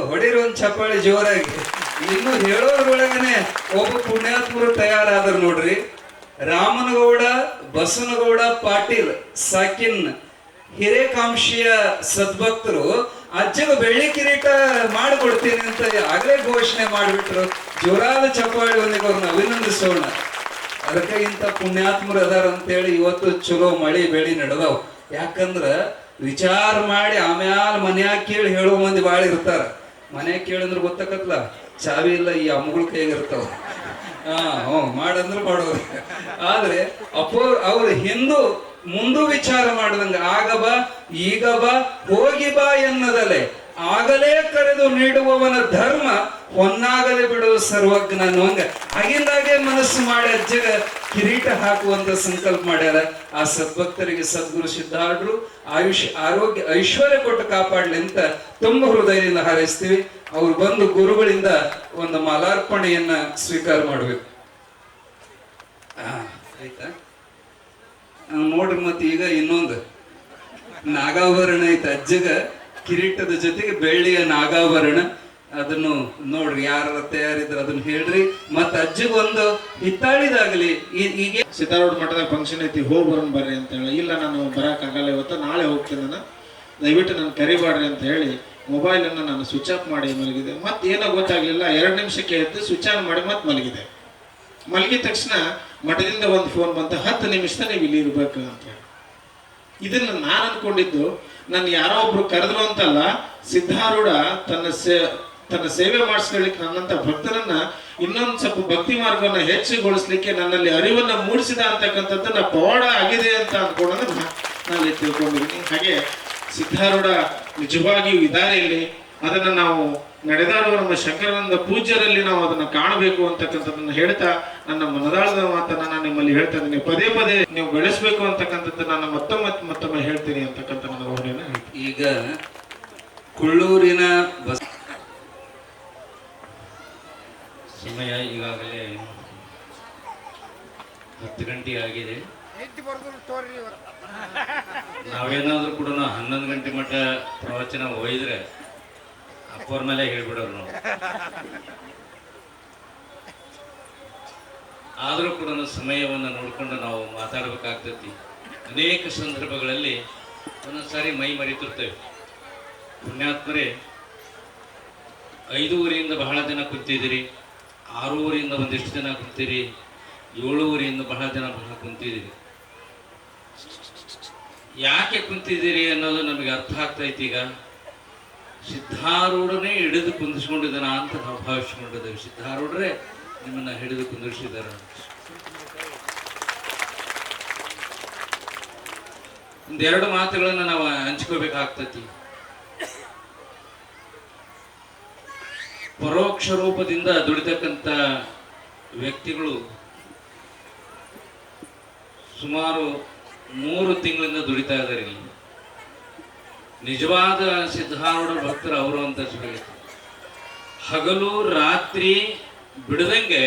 ಹೊಡಿರೋ ಒಂದ್ ಚಪ್ಪಾಳಿ ಜೋರಾಗಿ. ಇನ್ನು ಹೇಳೋದ್ರೊಳಗನೆ ಒಬ್ಬ ಪುಣ್ಯಾತ್ಮರು ತಯಾರಾದ್ರು ನೋಡ್ರಿ. ರಾಮನಗೌಡ ಬಸವನಗೌಡ ಪಾಟೀಲ್ ಸಾಕಿನ್ ಹಿರೇಕಾಂಶಿಯ ಸದ್ಭಕ್ತರು ಅಜ್ಜಗ ಬೆಳ್ಳಿ ಕಿರೀಟ ಮಾಡಿಕೊಡ್ತೀನಿ ಅಂತ ಆಗಲೇ ಘೋಷಣೆ ಮಾಡಿಬಿಟ್ರು. ಜೋರಾದ ಚಪ್ಪಾಳಿ ಒಂದಿಗೆ ಅವ್ರನ್ನ ಅಭಿನಂದಿಸೋಣ. ಅದಕ್ಕೆ ಇಂಥ ಪುಣ್ಯಾತ್ಮರು ಅದಾರ ಅಂತೇಳಿ ಇವತ್ತು ಚಲೋ ಮಳಿ ಬೆಳಿ ನಡೆದವ್. ಯಾಕಂದ್ರ ವಿಚಾರ ಮಾಡಿ ಆಮ್ಯಾಲ ಮನ್ಯಾಗ ಕೇಳಿ ಹೇಳುವ ಮಂದಿ ಬಾಳ ಇರ್ತಾರ. ಮನ್ಯಾಗ ಕೇಳಿದ್ರೆ ಗೊತ್ತಾಕತ್ಲ, ಚಾವಿ ಇಲ್ಲ ಈ ಅಮ್ಮಗಳ ಕೈಗೆ ಇರ್ತಾವ. ಮಾಡಂದ್ರೆ ಮಾಡೋರು. ಆದ್ರೆ ಅವ್ರು ಹಿಂದೂ ಮುಂದೂ ವಿಚಾರ ಮಾಡದಂಗ ಆಗ ಬಾ ಈಗ ಬಾ ಹೋಗಿ ಬಾ ಎನ್ನದಲೆ ಆಗಲೇ ಕರೆದು ನೀಡುವವನ ಧರ್ಮ ಹೊನ್ನಾಗಲೇ ಬಿಡುವ ಸರ್ವಜ್ಞ ಅನ್ನುವಂಗ ಆಗಿಂದಾಗೆ ಮನಸ್ಸು ಮಾಡಿ ಅಜ್ಜಗ ಕಿರೀಟ ಹಾಕುವಂತ ಸಂಕಲ್ಪ ಮಾಡ್ಯಾರ. ಆ ಸದ್ಭಕ್ತರಿಗೆ ಸದ್ಗುರು ಸಿದ್ಧಾರೂಢರು ಆರೋಗ್ಯ ಐಶ್ವರ್ಯ ಕೊಟ್ಟು ಕಾಪಾಡ್ಲಿ ಅಂತ ತುಂಬ ಹೃದಯದಿಂದ ಹಾರೈಸ್ತೀವಿ. ಅವ್ರು ಬಂದು ಗುರುಗಳಿಂದ ಒಂದು ಮಾಲಾರ್ಪಣೆಯನ್ನ ಸ್ವೀಕಾರ ಮಾಡ್ಬೇಕು. ಆಯ್ತಾ ನೋಡ್ರಿ. ಮತ್ತೆ ಈಗ ಇನ್ನೊಂದು ನಾಗಾಭರಣ ಐತೆ ಅಜ್ಜಗ, ಕಿರೀಟದ ಜೊತೆಗೆ ಬೆಳ್ಳಿಯ ನಾಗಾಭರಣ. ಅದನ್ನು ನೋಡ್ರಿ, ಯಾರ ತಯಾರಿದ್ರ ಅದನ್ನ ಹೇಳ್ರಿ. ಮತ್ತ ಅಜ್ಜಿಗೊಂದು ಹಿತ್ತಾಳಿದಾಗಲಿ. ಈಗ ಸಿದ್ದಾರೂಢ ಮಠದ ಫಂಕ್ಷನ್ ಐತಿ, ಹೋಗಿ ಬರೋಣ ಬರ್ರಿ ಅಂತ ಹೇಳಿ. ಇಲ್ಲ ನಾನು ಬರೋಕ್ಕಾಗಲ್ಲ, ಇವತ್ತು ನಾಳೆ ಹೋಗ್ತೀನಿ ನಾನು, ದಯವಿಟ್ಟು ನಾನು ಕರಿಬಾಡ್ರಿ ಅಂತ ಹೇಳಿ ಮೊಬೈಲನ್ನು ನಾನು ಸ್ವಿಚ್ ಆಫ್ ಮಾಡಿ ಮಲಗಿದೆ. ಮತ್ತೆ ಏನೋ ಗೊತ್ತಾಗ್ಲಿಲ್ಲ, 2 ನಿಮಿಷಕ್ಕೆ ಎದ್ದು ಸ್ವಿಚ್ ಆನ್ ಮಾಡಿ ಮತ್ತೆ ಮಲಗಿದೆ. ಮಲಗಿದ ತಕ್ಷಣ ಮಠದಿಂದ ಒಂದು ಫೋನ್ ಬಂತು, 10 ನಿಮಿಷ ನೀವು ಇಲ್ಲಿ ಇರ್ಬೇಕು ಅಂತ ಹೇಳಿ. ಇದನ್ನ ನಾನು ಅನ್ಕೊಂಡಿದ್ದು, ನನ್ನ ಯಾರೋ ಒಬ್ರು ಕರೆದ್ರು ಅಂತಲ್ಲ, ಸಿದ್ಧಾರೂಢ ತನ್ನ ಸೇವೆ ಮಾಡಿಸ್ಕೊಳ್ಳಿಕ್ಕೆ ನನ್ನಂತ ಭಕ್ತರನ್ನ ಇನ್ನೊಂದು ಸ್ವಲ್ಪ ಭಕ್ತಿ ಮಾರ್ಗವನ್ನ ಹೆಚ್ಚುಗೊಳಿಸ್ಲಿಕ್ಕೆ ನನ್ನಲ್ಲಿ ಅರಿವನ್ನ ಮೂಡಿಸಿದ ಅಂತಕ್ಕಂಥದ್ದನ್ನ ಪವಾಡ ಆಗಿದೆ ಅಂತ ಅನ್ಕೊಂಡಂದ್ರೆ ನಾನು ತಿಳ್ಕೊಂಡಿದ್ದೀನಿ. ಹಾಗೆ ಸಿದ್ಧಾರೂಢ ನಿಜವಾಗಿಯೂ ಇದ್ದಾರೆ ಇಲ್ಲಿ. ಅದನ್ನ ನಾವು ನಡೆದಾಡುವ ನಮ್ಮ ಶಂಕರಾನಂದ ಪೂಜ್ಯರಲ್ಲಿ ನಾವು ಅದನ್ನ ಕಾಣಬೇಕು ಅಂತಕ್ಕಂಥದ್ದನ್ನ ಹೇಳ್ತಾ ನನ್ನ ಮನದಾಳದ ಮಾತನ್ನ ನಾನು ನಿಮ್ಮಲ್ಲಿ ಹೇಳ್ತಾ ಇದ್ದೀನಿ. ಪದೇ ಪದೇ ನೀವು ಬೆಳೆಸಬೇಕು ಅಂತಕ್ಕಂಥದ್ದು ನಾನು ಮತ್ತೊಮ್ಮೆ ಹೇಳ್ತೀನಿ ಅಂತಕ್ಕಂಥ ನನ್ನ ಭಾವನೆಯನ್ನ ಹೇಳ್ತೀನಿ. ಈಗ ಕುಳ್ಳೂರಿನ ಸಮಯ ಈಗಾಗಲೇ 10 ಗಂಟೆ ಆಗಿದೆ. ನಾವೇನಾದ್ರೂ ಕೂಡ 11 ಗಂಟೆ ಮಟ್ಟ ಪ್ರವಚನ ಒಯ್ದ್ರೆ ಅಪ್ಪವ್ರ ಮೇಲೆ ಹೇಳ್ಬಿಡೋರು ನಾವು. ಆದರೂ ಕೂಡ ಸಮಯವನ್ನು ನೋಡ್ಕೊಂಡು ನಾವು ಮಾತಾಡ್ಬೇಕಾಗ್ತೈತಿ. ಅನೇಕ ಸಂದರ್ಭಗಳಲ್ಲಿ ಒಂದೊಂದ್ಸಾರಿ ಮೈ ಮರಿತಿರ್ತೇವೆ. ಪುಣ್ಯಾತ್ಮರೇ, 5 ಬಹಳ ಜನ ಕುಂತಿದ್ದೀರಿ, 6 ಒಂದಿಷ್ಟು ಜನ ಕುಂತೀರಿ, 7 ಬಹಳ ಜನ ಕುಂತಿದ್ದೀರಿ. ಯಾಕೆ ಕುಂತಿದ್ದೀರಿ ಅನ್ನೋದು ನಮಗೆ ಅರ್ಥ ಆಗ್ತೈತಿ. ಈಗ ಸಿದ್ಧಾರೂಢನೇ ಹಿಡಿದು ಕುಂದಿಸ್ಕೊಂಡಿದ್ದಾನ ಅಂತ ನಾವು ಭಾವಿಸ್ಕೊಂಡಿದ್ದೇವೆ. ಸಿದ್ಧಾರೂಢರೇ ನಿಮ್ಮನ್ನ ಹಿಡಿದು ಕುಂದಿಸಿದಾರ. ಒಂದೆರಡು ಮಾತುಗಳನ್ನ ನಾವು ಹಂಚ್ಕೋಬೇಕಾಗ್ತತಿ. ಪರೋಕ್ಷ ರೂಪದಿಂದ ದುಡಿತಕ್ಕಂಥ ವ್ಯಕ್ತಿಗಳು ಸುಮಾರು 3 ತಿಂಗಳಿಂದ ದುಡಿತಾ ಇದ್ದಾರೆ ಇಲ್ಲಿ. ನಿಜವಾದ ಸಿದ್ಧಾರೂಢ ಭಕ್ತರು ಅವರು ಅಂತ ಹೇಳಿ ಹಗಲು ರಾತ್ರಿ ಬಿಡದಂಗೆ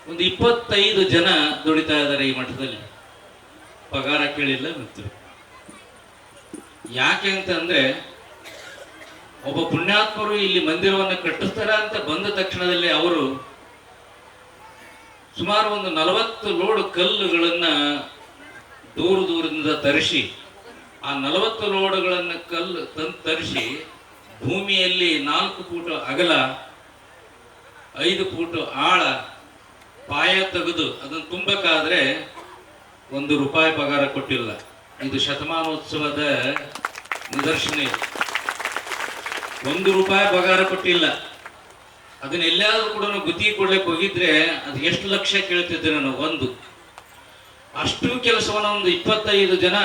ಒಂದು 25 ಜನ ದುಡಿತಾ ಇದ್ದಾರೆ ಈ ಮಠದಲ್ಲಿ. ಪಗಾರ ಕೇಳಿಲ್ಲ ಮತ್ತು ಯಾಕೆ ಅಂತಂದ್ರೆ, ಒಬ್ಬ ಪುಣ್ಯಾತ್ಮರು ಇಲ್ಲಿ ಮಂದಿರವನ್ನು ಕಟ್ಟಿಸ್ತಾರ ಅಂತ ಬಂದ ತಕ್ಷಣದಲ್ಲಿ ಅವರು ಸುಮಾರು ಒಂದು 40 ಲೋಡ್ ಕಲ್ಲುಗಳನ್ನ ದೂರದಿಂದ ತರಿಸಿ, ಆ 40 ಲೋಡ್ಗಳನ್ನ ಕಲ್ಲು ತರಿಸಿ ಭೂಮಿಯಲ್ಲಿ 4 ಫೂಟ್ ಅಗಲ 5 ಫೂಟ್ ಆಳ ಪಾಯ ತೆಗೆದು ಅದನ್ನು ತುಂಬಬೇಕಾದ್ರೆ ₹1 ಪಗಾರ ಕೊಟ್ಟಿಲ್ಲ. ಇದು ಶತಮಾನೋತ್ಸವದ ನಿದರ್ಶನ. ಇದು ₹1 ಪಗಾರ ಕೊಟ್ಟಿಲ್ಲ. ಅದನ್ನ ಎಲ್ಲಾದ್ರೂ ಕೂಡ ಗುತ್ತಿಗೆ ಕೊಡ್ಲಿಕ್ಕೆ ಹೋಗಿದ್ರೆ ಅದು ಎಷ್ಟು ಲಕ್ಷ ಕೇಳ್ತಿದ್ರೆ ನಾನು ಅಷ್ಟು ಕೆಲಸವನ್ನ ಒಂದು 25 ಜನ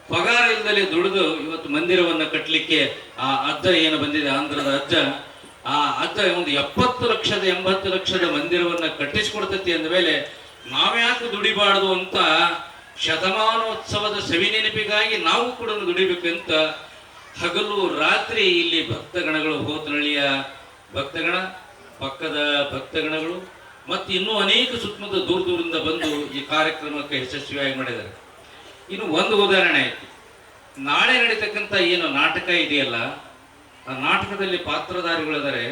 ಪಗಾರ ಇಲ್ಲದೆ ದುಡಿದು ಇವತ್ತು ಮಂದಿರವನ್ನ ಕಟ್ಟಲಿಕ್ಕೆ ಆ ಅಜ್ಜ ಏನು ಬಂದಿದೆ, ಆಂಧ್ರದ ಅಜ್ಜ, ಆ ಅಜ್ಜ ಒಂದು 70 ಲಕ್ಷದ 80 ಲಕ್ಷದ ಮಂದಿರವನ್ನ ಕಟ್ಟಿಸ್ಕೊಡ್ತೈತಿ ಅಂದ ಮೇಲೆ ನಾವ್ಯಾಕೆ ದುಡಿಬಾರ್ದು ಅಂತ ಶತಮಾನೋತ್ಸವದ ಸವಿ ನೆನಪಿಗಾಗಿ ನಾವು ಕೂಡ ದುಡಿಬೇಕಂತ ಹಗಲು ರಾತ್ರಿ ಇಲ್ಲಿ ಭಕ್ತಗಣಗಳು, ಹೋತನಹಳ್ಳಿಯ ಭಕ್ತಗಣ, ಪಕ್ಕದ ಭಕ್ತಗಣಗಳು ಮತ್ತು ಇನ್ನೂ ಅನೇಕ ಸುತ್ತಮುತ್ತ ದೂರ ದೂರದಿಂದ ಬಂದು ಈ ಕಾರ್ಯಕ್ರಮಕ್ಕೆ ಯಶಸ್ವಿಯಾಗಿ ಮಾಡಿದ್ದಾರೆ. ಇನ್ನು ಒಂದು ಉದಾಹರಣೆ ಆಯಿತು. ನಾಳೆ ನಡೀತಕ್ಕಂಥ ಏನು ನಾಟಕ ಇದೆಯಲ್ಲ, ಆ ನಾಟಕದಲ್ಲಿ ಪಾತ್ರಧಾರಿಗಳಿದ್ದಾರೆ.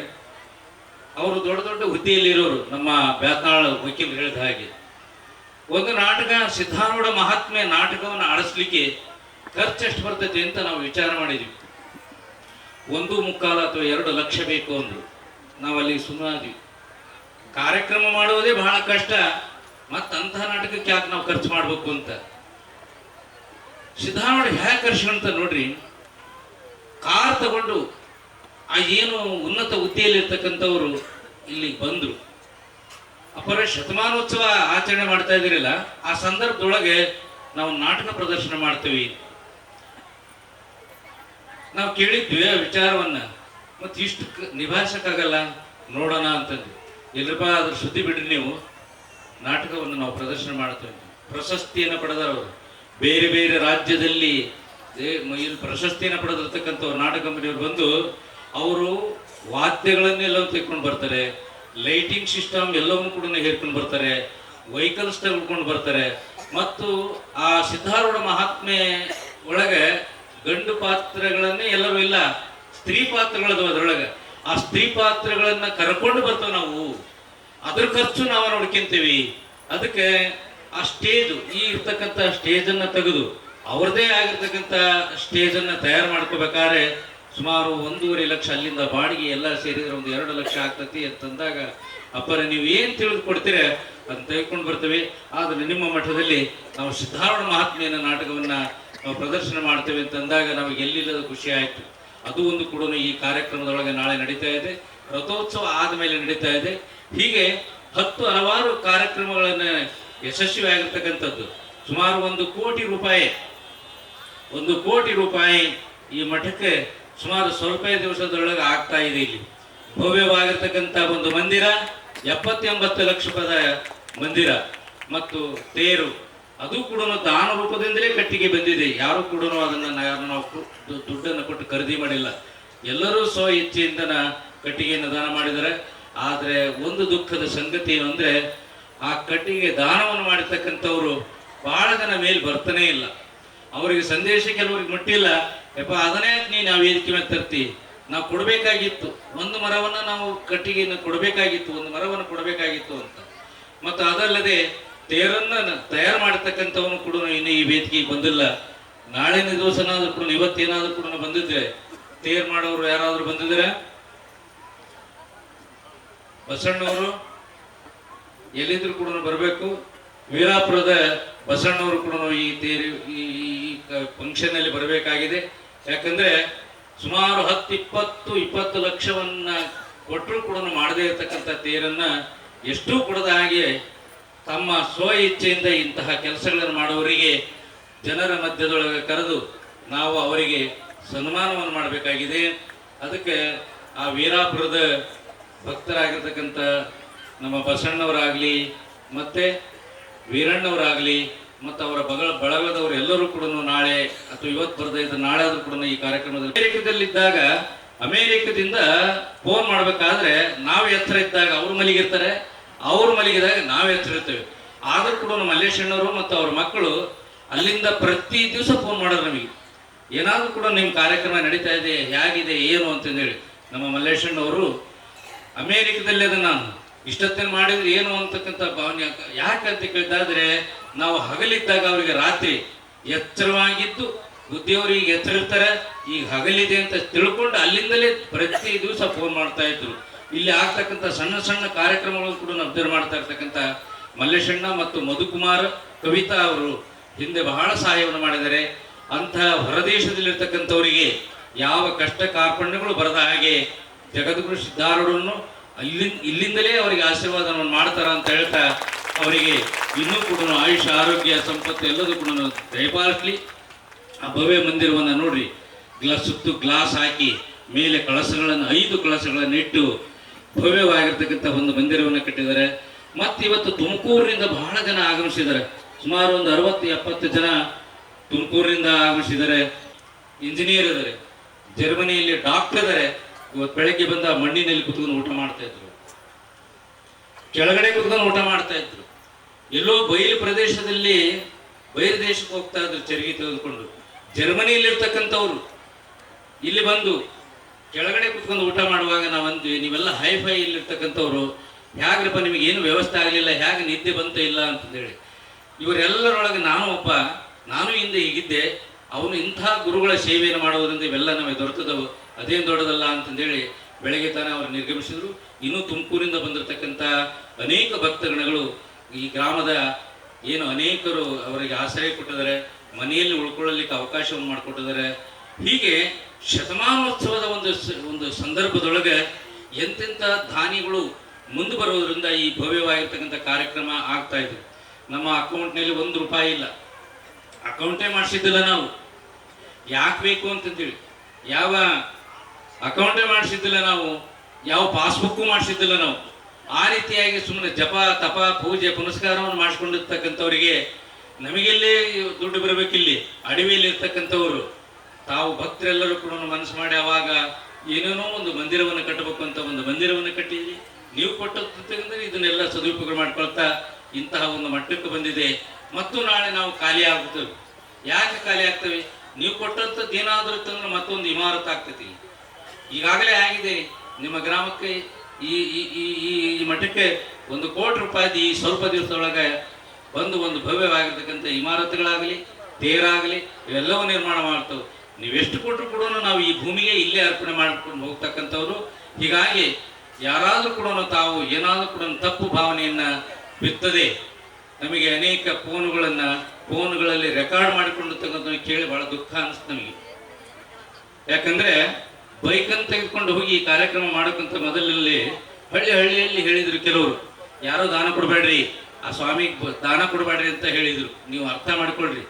ಅವರು ದೊಡ್ಡ ದೊಡ್ಡ ಹುದ್ದೆಯಲ್ಲಿರೋರು. ನಮ್ಮ ಬ್ಯಾತ್ನಾಳ್ ವಕೀಲರು ಹೇಳಿದ ಹಾಗೆ ಒಂದು ನಾಟಕ ಸಿದ್ಧಾರೂಢ ಮಹಾತ್ಮೆ ನಾಟಕವನ್ನು ಆಡಿಸ್ಲಿಕ್ಕೆ ಖರ್ಚು ಎಷ್ಟು ಬರ್ತೈತೆ ಅಂತ ನಾವು ವಿಚಾರ ಮಾಡಿದ್ವಿ. 1.25 ಅಥವಾ 2 ಲಕ್ಷ ಬೇಕು ಅಂದ್ರು. ನಾವಲ್ಲಿ ಸುಮ್ಮನಾದ್ವಿ. ಕಾರ್ಯಕ್ರಮ ಮಾಡುವುದೇ ಬಹಳ ಕಷ್ಟ, ಮತ್ತಂತಹ ನಾಟಕಕ್ಕೆ ಯಾಕೆ ನಾವು ಖರ್ಚು ಮಾಡ್ಬೇಕು ಅಂತ. ಸಿದ್ಧಾರೂಢ ಹ್ಯಾಕ್ ಕರ್ಸ್ಕೊಂತ ನೋಡ್ರಿ, ಕಾರ್ ತಗೊಂಡು ಆ ಏನು ಉನ್ನತ ಹುದ್ದೆಯಲ್ಲಿ ಇರ್ತಕ್ಕಂಥವ್ರು ಇಲ್ಲಿಗೆ ಬಂದ್ರು. ಅಪರ ಶತಮಾನೋತ್ಸವ ಆಚರಣೆ ಮಾಡ್ತಾ ಇದ್ದೀರಲ್ಲ, ಆ ಸಂದರ್ಭದೊಳಗೆ ನಾವು ನಾಟಕ ಪ್ರದರ್ಶನ ಮಾಡ್ತೀವಿ. ನಾವು ಕೇಳಿದ್ವಿ ಆ ವಿಚಾರವನ್ನ, ಮತ್ತೆ ಇಷ್ಟು ನಿಭಾಯಿಸಕ್ಕಾಗಲ್ಲ, ನೋಡೋಣ ಅಂತಂದ್ವಿ. ಇಲ್ಲಪ್ಪ ಅದ್ರ ಸುದ್ದಿ ಬಿಡ್ರಿ, ನೀವು ನಾಟಕವನ್ನು ನಾವು ಪ್ರದರ್ಶನ ಮಾಡ್ತೇವೆ. ಪ್ರಶಸ್ತಿಯನ್ನು ಪಡೆದವರು ಬೇರೆ ಬೇರೆ ರಾಜ್ಯದಲ್ಲಿ ಇಲ್ಲಿ ಪ್ರಶಸ್ತಿಯನ್ನು ಪಡೆದಿರ್ತಕ್ಕಂಥವ್ರು ನಾಟಕ ಕಂಪನಿಯವರು ಬಂದು ಅವರು ವಾದ್ಯಗಳನ್ನೆಲ್ಲ ತೆಗೆದುಕೊಂಡು ಬರ್ತಾರೆ, ಲೈಟಿಂಗ್ ಸಿಸ್ಟಮ್ ಎಲ್ಲವನ್ನು ಕೂಡ ಹೇರ್ಕೊಂಡು ಬರ್ತಾರೆ, ವೆಹಿಕಲ್ಸ್ ತೆಗೆದುಕೊಂಡು ಬರ್ತಾರೆ. ಮತ್ತು ಆ ಸಿದ್ಧಾರೂಢ ಮಹಾತ್ಮೆ ಒಳಗೆ ಗಂಡು ಪಾತ್ರಗಳನ್ನೇ ಎಲ್ಲರೂ ಇಲ್ಲ, ಸ್ತ್ರೀ ಪಾತ್ರಗಳದು ಅದರೊಳಗೆ. ಆ ಸ್ತ್ರೀ ಪಾತ್ರಗಳನ್ನ ಕರ್ಕೊಂಡು ಬರ್ತೇವೆ ನಾವು, ಅದ್ರ ಖರ್ಚು ನಾವು ನೋಡ್ಕೊಂತೀವಿ. ಅದಕ್ಕೆ ಆ ಸ್ಟೇಜ್, ಈ ಇರ್ತಕ್ಕಂಥ ಸ್ಟೇಜನ್ನು ತೆಗೆದು ಅವ್ರದೇ ಆಗಿರ್ತಕ್ಕಂಥ ಸ್ಟೇಜನ್ನು ತಯಾರು ಮಾಡ್ಕೋಬೇಕಾದ್ರೆ ಸುಮಾರು 1.5 ಲಕ್ಷ ಅಲ್ಲಿಂದ ಬಾಡಿಗೆ ಎಲ್ಲ ಸೇರಿದ್ರೆ 1-2 ಲಕ್ಷ ಆಗ್ತತಿ ಅಂತಂದಾಗ, ಅಪ್ಪರ ನೀವು ಏನು ತಿಳಿದುಕೊಡ್ತೀರ ಅಂತ ತೆಗೆದುಕೊಂಡು ಬರ್ತೇವೆ. ಆದರೆ ನಿಮ್ಮ ಮಠದಲ್ಲಿ ನಾವು ಸಿದ್ಧಾರೂಢ ಮಹಾತ್ಮೆಯ ನಾಟಕವನ್ನು ನಾವು ಪ್ರದರ್ಶನ ಮಾಡ್ತೇವೆ ಅಂತಂದಾಗ ನಮಗೆ ಎಲ್ಲಿಲ್ಲದ ಖುಷಿ ಆಯಿತು. ಅದು ಒಂದು ಕೂಡ ಈ ಕಾರ್ಯಕ್ರಮದೊಳಗೆ ನಾಳೆ ನಡೀತಾ ಇದೆ. ರಥೋತ್ಸವ ಆದಮೇಲೆ ನಡೀತಾ ಇದೆ. ಹೀಗೆ ಹಲವಾರು ಕಾರ್ಯಕ್ರಮಗಳನ್ನು ಯಶಸ್ವಿಯಾಗಿರ್ತಕ್ಕಂಥದ್ದು. ಸುಮಾರು 1 ಕೋಟಿ ರೂಪಾಯಿ ಈ ಮಠಕ್ಕೆ ಸುಮಾರು ಸ್ವಲ್ಪ ದಿವಸದೊಳಗೆ ಆಗ್ತಾ ಇದೆ. ಇಲ್ಲಿ ಭವ್ಯವಾಗಿರ್ತಕ್ಕಂಥ ಒಂದು ಮಂದಿರ, 70-80 ಲಕ್ಷ ರೂಪಾಯಿದ ಮಂದಿರ ಮತ್ತು ತೇರು, ಅದು ಕೂಡ ದಾನ ರೂಪದಿಂದಲೇ ಕಟ್ಟಿಗೆ ಬಂದಿದೆ. ಯಾರು ಕೂಡ ಅದನ್ನು ನಾವು ದುಡ್ಡನ್ನು ಕೊಟ್ಟು ಖರೀದಿ ಮಾಡಿಲ್ಲ. ಎಲ್ಲರೂ ಸ್ವ ಇಚ್ಛೆಯಿಂದ ಕಟ್ಟಿಗೆಯನ್ನು ದಾನ ಮಾಡಿದ್ದಾರೆ. ಆದರೆ ಒಂದು ದುಃಖದ ಸಂಗತಿ ಏನು ಅಂದರೆ, ಆ ಕಟ್ಟಿಗೆ ದಾನವನ್ನು ಮಾಡಿರ್ತಕ್ಕಂಥವ್ರು ಬಹಳ ಜನ ಮೇಲೆ ಬರ್ತಾನೇ ಇಲ್ಲ. ಅವರಿಗೆ ಸಂದೇಶ ಕೆಲವರಿಗೆ ಮುಟ್ಟಿಲ್ಲ. ಯಪ್ಪ ಅದನ್ನೇ ನೀನು ನಾವು ವೇದಿಕೆ ಮೇಲೆ ತರ್ತಿ, ನಾವು ಕೊಡಬೇಕಾಗಿತ್ತು, ಒಂದು ಮರವನ್ನು ನಾವು ಕಟ್ಟಿಗೆಯನ್ನು ಕೊಡಬೇಕಾಗಿತ್ತು, ಒಂದು ಮರವನ್ನು ಕೊಡಬೇಕಾಗಿತ್ತು ಅಂತ. ಮತ್ತು ಅದಲ್ಲದೆ ತೇರನ್ನು ತಯಾರು ಮಾಡತಕ್ಕಂಥವನು ಕೂಡ ಇನ್ನು ಈ ವೇದಿಕೆಗೆ ಬಂದಿಲ್ಲ. ನಾಳಿನ ದಿವಸನಾದ್ರೂ ಕೂಡ, ಇವತ್ತೇನಾದ್ರೂ ಕೂಡ ಬಂದಿದ್ರೆ, ತೇರು ಮಾಡೋರು ಯಾರಾದ್ರೂ ಬಂದಿದ್ರೆ, ಬಸಣ್ಣವರು ಎಲ್ಲಿದ್ರು ಕೂಡ ಬರಬೇಕು. ವೀರಾಪುರದ ಬಸಣ್ಣವರು ಕೂಡ ಈ ತೇರು ಈ ಫಂಕ್ಷನ್ ಅಲ್ಲಿ ಬರಬೇಕಾಗಿದೆ. ಯಾಕಂದ್ರೆ ಸುಮಾರು 10-20 ಲಕ್ಷವನ್ನ ಕೊಟ್ಟರು ಕೂಡ ಮಾಡದೇ ಇರತಕ್ಕಂಥ ತೇರನ್ನ ಎಷ್ಟೂ ಕೊಡದ ಹಾಗೆ ತಮ್ಮ ಸ್ವ ಇಚ್ಛೆಯಿಂದ ಇಂತಹ ಕೆಲಸಗಳನ್ನು ಮಾಡುವವರಿಗೆ ಜನರ ಮಧ್ಯದೊಳಗೆ ಕರೆದು ನಾವು ಅವರಿಗೆ ಸನ್ಮಾನವನ್ನು ಮಾಡಬೇಕಾಗಿದೆ. ಅದಕ್ಕೆ ಆ ವೀರಾಪುರದ ಭಕ್ತರಾಗಿರ್ತಕ್ಕಂಥ ನಮ್ಮ ಬಸಣ್ಣವರಾಗಲಿ ಮತ್ತೆ ವೀರಣ್ಣವರಾಗಲಿ ಮತ್ತು ಅವರ ಬಳಗದವರು ಎಲ್ಲರೂ ಕೂಡ ನಾಳೆ ಅಥವಾ ಇವತ್ತು ಬರದೇ ಇದ್ದ ನಾಳೆ ಆದರೂ ಕೂಡ ಈ ಕಾರ್ಯಕ್ರಮದಲ್ಲಿ ಅಮೇರಿಕದಲ್ಲಿದ್ದಾಗ ಅಮೇರಿಕದಿಂದ ಫೋನ್ ಮಾಡಬೇಕಾದ್ರೆ ನಾವು ಎತ್ತರ ಇದ್ದಾಗ ಅವ್ರು ಮಲಗಿರ್ತಾರೆ, ಅವ್ರು ಮಲಗಿದಾಗ ನಾವು ಎತ್ತರ ಇರ್ತೇವೆ. ಆದರೂ ಕೂಡ ನಮ್ಮ ಮಲ್ಲೇಶಣ್ಣವರು ಮತ್ತು ಅವ್ರ ಮಕ್ಕಳು ಅಲ್ಲಿಂದ ಪ್ರತಿ ದಿವಸ ಫೋನ್ ಮಾಡೋರು ನಮಗೆ, ಏನಾದರೂ ಕೂಡ ನಿಮ್ಮ ಕಾರ್ಯಕ್ರಮ ನಡೀತಾ ಇದೆ, ಹೇಗಿದೆ ಏನು ಅಂತಂದೇಳಿ. ನಮ್ಮ ಮಲ್ಲೇಶಣ್ಣವರು ಅಮೇರಿಕದಲ್ಲಿ ಅದನ್ನು ನಾನು ಇಷ್ಟೊತ್ತೇನು ಮಾಡಿದ್ರೆ ಏನು ಅಂತಕ್ಕಂಥ ಭಾವನೆ ಯಾಕಂತ ಕೇಳ್ತಾ ಇದ್ರೆ, ನಾವು ಹಗಲಿದ್ದಾಗ ಅವರಿಗೆ ರಾತ್ರಿ ಎಚ್ಚರವಾಗಿದ್ದು ಬುದ್ಧಿಯವರಿಗೆ ಎಚ್ಚರ ಇರ್ತಾರೆ, ಈಗ ಹಗಲಿದೆ ಅಂತ ತಿಳ್ಕೊಂಡು ಅಲ್ಲಿಂದಲೇ ಪ್ರತಿ ದಿವಸ ಫೋನ್ ಮಾಡ್ತಾ ಇದ್ರು. ಇಲ್ಲಿ ಆಗ್ತಕ್ಕಂಥ ಸಣ್ಣ ಸಣ್ಣ ಕಾರ್ಯಕ್ರಮಗಳು ಕೂಡ ಅಬ್ಸರ್ವ್ ಮಾಡ್ತಾ ಇರ್ತಕ್ಕಂಥ ಮಲ್ಲೇಶಣ್ಣ ಮತ್ತು ಮಧುಕುಮಾರ್, ಕವಿತಾ ಅವರು ಹಿಂದೆ ಬಹಳ ಸಹಾಯವನ್ನು ಮಾಡಿದ್ದಾರೆ. ಅಂತಹ ಹೊರದೇಶದಲ್ಲಿರ್ತಕ್ಕಂಥವರಿಗೆ ಯಾವ ಕಷ್ಟ ಕಾರ್ಪಣ್ಯಗಳು ಬರದ ಹಾಗೆ ಜಗದ್ಗುರು ಸಿದ್ಧಾರೂಢರನ್ನು ಇಲ್ಲಿಂದಲೇ ಅವರಿಗೆ ಆಶೀರ್ವಾದವನ್ನು ಮಾಡ್ತಾರ ಅಂತ ಹೇಳ್ತಾ, ಅವರಿಗೆ ಇನ್ನೂ ಕೂಡ ಆಯುಷ ಆರೋಗ್ಯ ಸಂಪತ್ತು ಎಲ್ಲದೂ ಕೂಡ ದಯಪಾಲಿಸಲಿ. ಆ ಭವ್ಯ ಮಂದಿರವನ್ನು ನೋಡ್ರಿ, ಸುತ್ತು ಗ್ಲಾಸ್ ಹಾಕಿ ಮೇಲೆ ಕಳಸಗಳನ್ನು 5 ಕಳಸಗಳನ್ನು ಇಟ್ಟು ಭವ್ಯವಾಗಿರ್ತಕ್ಕಂಥ ಒಂದು ಮಂದಿರವನ್ನು ಕಟ್ಟಿದ್ದಾರೆ. ಮತ್ತು ಇವತ್ತು ತುಮಕೂರಿನಿಂದ ಬಹಳ ಜನ ಆಗಮಿಸಿದ್ದಾರೆ. ಸುಮಾರು ಒಂದು 60-70 ಜನ ತುಮಕೂರಿನಿಂದ ಆಗಮಿಸಿದ್ದಾರೆ. ಇಂಜಿನಿಯರ್ ಇದ್ದಾರೆ, ಜರ್ಮನಿಯಲ್ಲಿ ಡಾಕ್ಟರ್ ಇದ್ದಾರೆ. ಇವತ್ತು ಬೆಳಗ್ಗೆ ಬಂದ ಮಣ್ಣಿನಲ್ಲಿ ಕುತ್ಕೊಂಡು ಊಟ ಮಾಡ್ತಾ ಇದ್ರು, ಕೆಳಗಡೆ ಕುತ್ಕೊಂಡು ಊಟ ಮಾಡ್ತಾ ಇದ್ರು. ಎಲ್ಲೋ ಬಯಲು ಪ್ರದೇಶದಲ್ಲಿ ಬಯಲು ದೇಶಕ್ಕೆ ಹೋಗ್ತಾ ಇದ್ರು ಚರಿಗೆ ತೆಗೆದುಕೊಂಡು. ಜರ್ಮನಿಯಲ್ಲಿರ್ತಕ್ಕಂಥವ್ರು ಇಲ್ಲಿ ಬಂದು ಕೆಳಗಡೆ ಕುತ್ಕೊಂಡು ಊಟ ಮಾಡುವಾಗ ನಾವು ಅಂದ್ವಿ, ನೀವೆಲ್ಲ ಹೈಫೈ ಇಲ್ಲಿರ್ತಕ್ಕಂಥವ್ರು, ಹೇಗ್ರಪ್ಪ ನಿಮಗೆ ಏನು ವ್ಯವಸ್ಥೆ ಆಗಲಿಲ್ಲ, ಹೇಗೆ ನಿದ್ದೆ ಬಂತ ಇಲ್ಲ ಅಂತಂದೇಳಿ. ಇವರೆಲ್ಲರೊಳಗೆ ನಾನು ಹಿಂದೆ ಹೀಗಿದ್ದೆ, ಅವನು ಇಂಥ ಗುರುಗಳ ಸೇವೆಯನ್ನು ಮಾಡುವುದರಿಂದ ಇವೆಲ್ಲ ನಮಗೆ ದೊರೆತದವು, ಅದೇನು ದೊಡ್ಡದಲ್ಲ ಅಂತಂದೇಳಿ ಬೆಳಗ್ಗೆ ತಾನೇ ಅವರು ನಿರ್ಗಮಿಸಿದ್ರು. ಇನ್ನೂ ತುಮಕೂರಿಂದ ಬಂದಿರತಕ್ಕಂಥ ಅನೇಕ ಭಕ್ತಗಣಗಳು ಈ ಗ್ರಾಮದ ಏನು ಅನೇಕರು ಅವರಿಗೆ ಆಶ್ರಯ ಕೊಟ್ಟಿದ್ದಾರೆ, ಮನೆಯಲ್ಲಿ ಉಳ್ಕೊಳ್ಳಲಿಕ್ಕೆ ಅವಕಾಶವನ್ನು ಮಾಡಿಕೊಟ್ಟಿದ್ದಾರೆ. ಹೀಗೆ ಶತಮಾನೋತ್ಸವದ ಒಂದು ಸಂದರ್ಭದೊಳಗೆ ಎಂತೆಂಥ ದಾನಿಗಳು ಮುಂದೆ ಬರೋದ್ರಿಂದ ಈ ಭವ್ಯವಾಗಿರ್ತಕ್ಕಂಥ ಕಾರ್ಯಕ್ರಮ ಆಗ್ತಾ ಇದೆ. ನಮ್ಮ ಅಕೌಂಟ್ನಲ್ಲಿ ₹1 ಇಲ್ಲ, ಅಕೌಂಟೇ ಮಾಡಿಸಿದ್ದಿಲ್ಲ ನಾವು. ಯಾಕೆ ಬೇಕು ಅಂತಂತೇಳಿ ಯಾವ ಅಕೌಂಟೇ ಮಾಡಿಸಿದ್ದಿಲ್ಲ ನಾವು, ಯಾವ ಪಾಸ್ಬುಕ್ಕು ಮಾಡಿಸಿದ್ದಿಲ್ಲ ನಾವು. ಆ ರೀತಿಯಾಗಿ ಸುಮ್ಮನೆ ಜಪ ತಪ ಪೂಜೆ ಪುನಸ್ಕಾರವನ್ನು ಮಾಡಿಸ್ಕೊಂಡಿರ್ತಕ್ಕಂಥವರಿಗೆ ನಮಗೆಲ್ಲೇ ದುಡ್ಡು ಬರಬೇಕಿಲ್ಲಿ ಅಡವಿಯಲ್ಲಿ ಇರ್ತಕ್ಕಂಥವ್ರು ತಾವು ಭಕ್ತರೆಲ್ಲರೂ ಕೂಡ ಮನಸ್ಸು ಮಾಡಿ ಅವಾಗ ಏನೇನೋ ಒಂದು ಮಂದಿರವನ್ನು ಕಟ್ಟಬೇಕು ಅಂತ ಒಂದು ಮಂದಿರವನ್ನು ಕಟ್ಟಿದ್ವಿ. ನೀವು ಕೊಟ್ಟಂದ್ರೆ ಇದನ್ನೆಲ್ಲ ಸದುಪಯೋಗ ಮಾಡ್ಕೊಳ್ತಾ ಇಂತಹ ಒಂದು ಮಟ್ಟಕ್ಕೆ ಬಂದಿದೆ. ಮತ್ತು ನಾಳೆ ನಾವು ಖಾಲಿ ಆಗ್ತೇವೆ. ಯಾಕೆ ಖಾಲಿ ಆಗ್ತೇವೆ? ನೀವು ಕೊಟ್ಟಂಥದ್ದು ಏನಾದರೂ ತಂದ್ರೆ ಮತ್ತೊಂದು ಇಮಾರತ್ ಆಗ್ತೈತಿ. ಈಗಾಗಲೇ ಆಗಿದೆ ನಿಮ್ಮ ಗ್ರಾಮಕ್ಕೆ ಈ ಈ ಈ ಮಠಕ್ಕೆ ₹1 ಕೋಟಿ ಈ ಸ್ವಲ್ಪ ದಿವಸದೊಳಗೆ ಬಂದು ಒಂದು ಭವ್ಯವಾಗಿರ್ತಕ್ಕಂಥ ಇಮಾರತುಗಳಾಗಲಿ ತೇರಾಗಲಿ ಇವೆಲ್ಲವೂ ನಿರ್ಮಾಣ ಮಾಡ್ತವೆ. ನೀವೆಷ್ಟು ಕೊಟ್ಟರು ಕೂಡ ನಾವು ಈ ಭೂಮಿಗೆ ಇಲ್ಲೇ ಅರ್ಪಣೆ ಮಾಡ್ಕೊಂಡು ಹೋಗ್ತಕ್ಕಂಥವ್ರು. ಹೀಗಾಗಿ ಯಾರಾದರೂ ಕೂಡ ತಾವು ಏನಾದರೂ ಕೂಡ ತಪ್ಪು ಭಾವನೆಯನ್ನ ಬಿತ್ತದೆ. ನಮಗೆ ಅನೇಕ ಫೋನ್ಗಳಲ್ಲಿ ರೆಕಾರ್ಡ್ ಮಾಡಿಕೊಂಡಿರ್ತಕ್ಕಂಥ ಕೇಳಿ ಬಹಳ ದುಃಖ ಅನಿಸ್ತು ನಮಗೆ. ಯಾಕಂದ್ರೆ ಬೈಕನ್ನು ತೆಗೆದುಕೊಂಡು ಹೋಗಿ ಈ ಕಾರ್ಯಕ್ರಮ ಮಾಡೋಕ್ಕಂತ ಮೊದಲಲ್ಲಿ ಹಳ್ಳಿಯಲ್ಲಿ ಹೇಳಿದ್ರು ಕೆಲವರು, ಯಾರೋ ದಾನ ಕೊಡಬೇಡ್ರಿ, ಆ ಸ್ವಾಮಿಗೆ ದಾನ ಕೊಡಬೇಡ್ರಿ ಅಂತ ಹೇಳಿದ್ರು. ನೀವು ಅರ್ಥ ಮಾಡ್ಕೊಳ್ರಿ.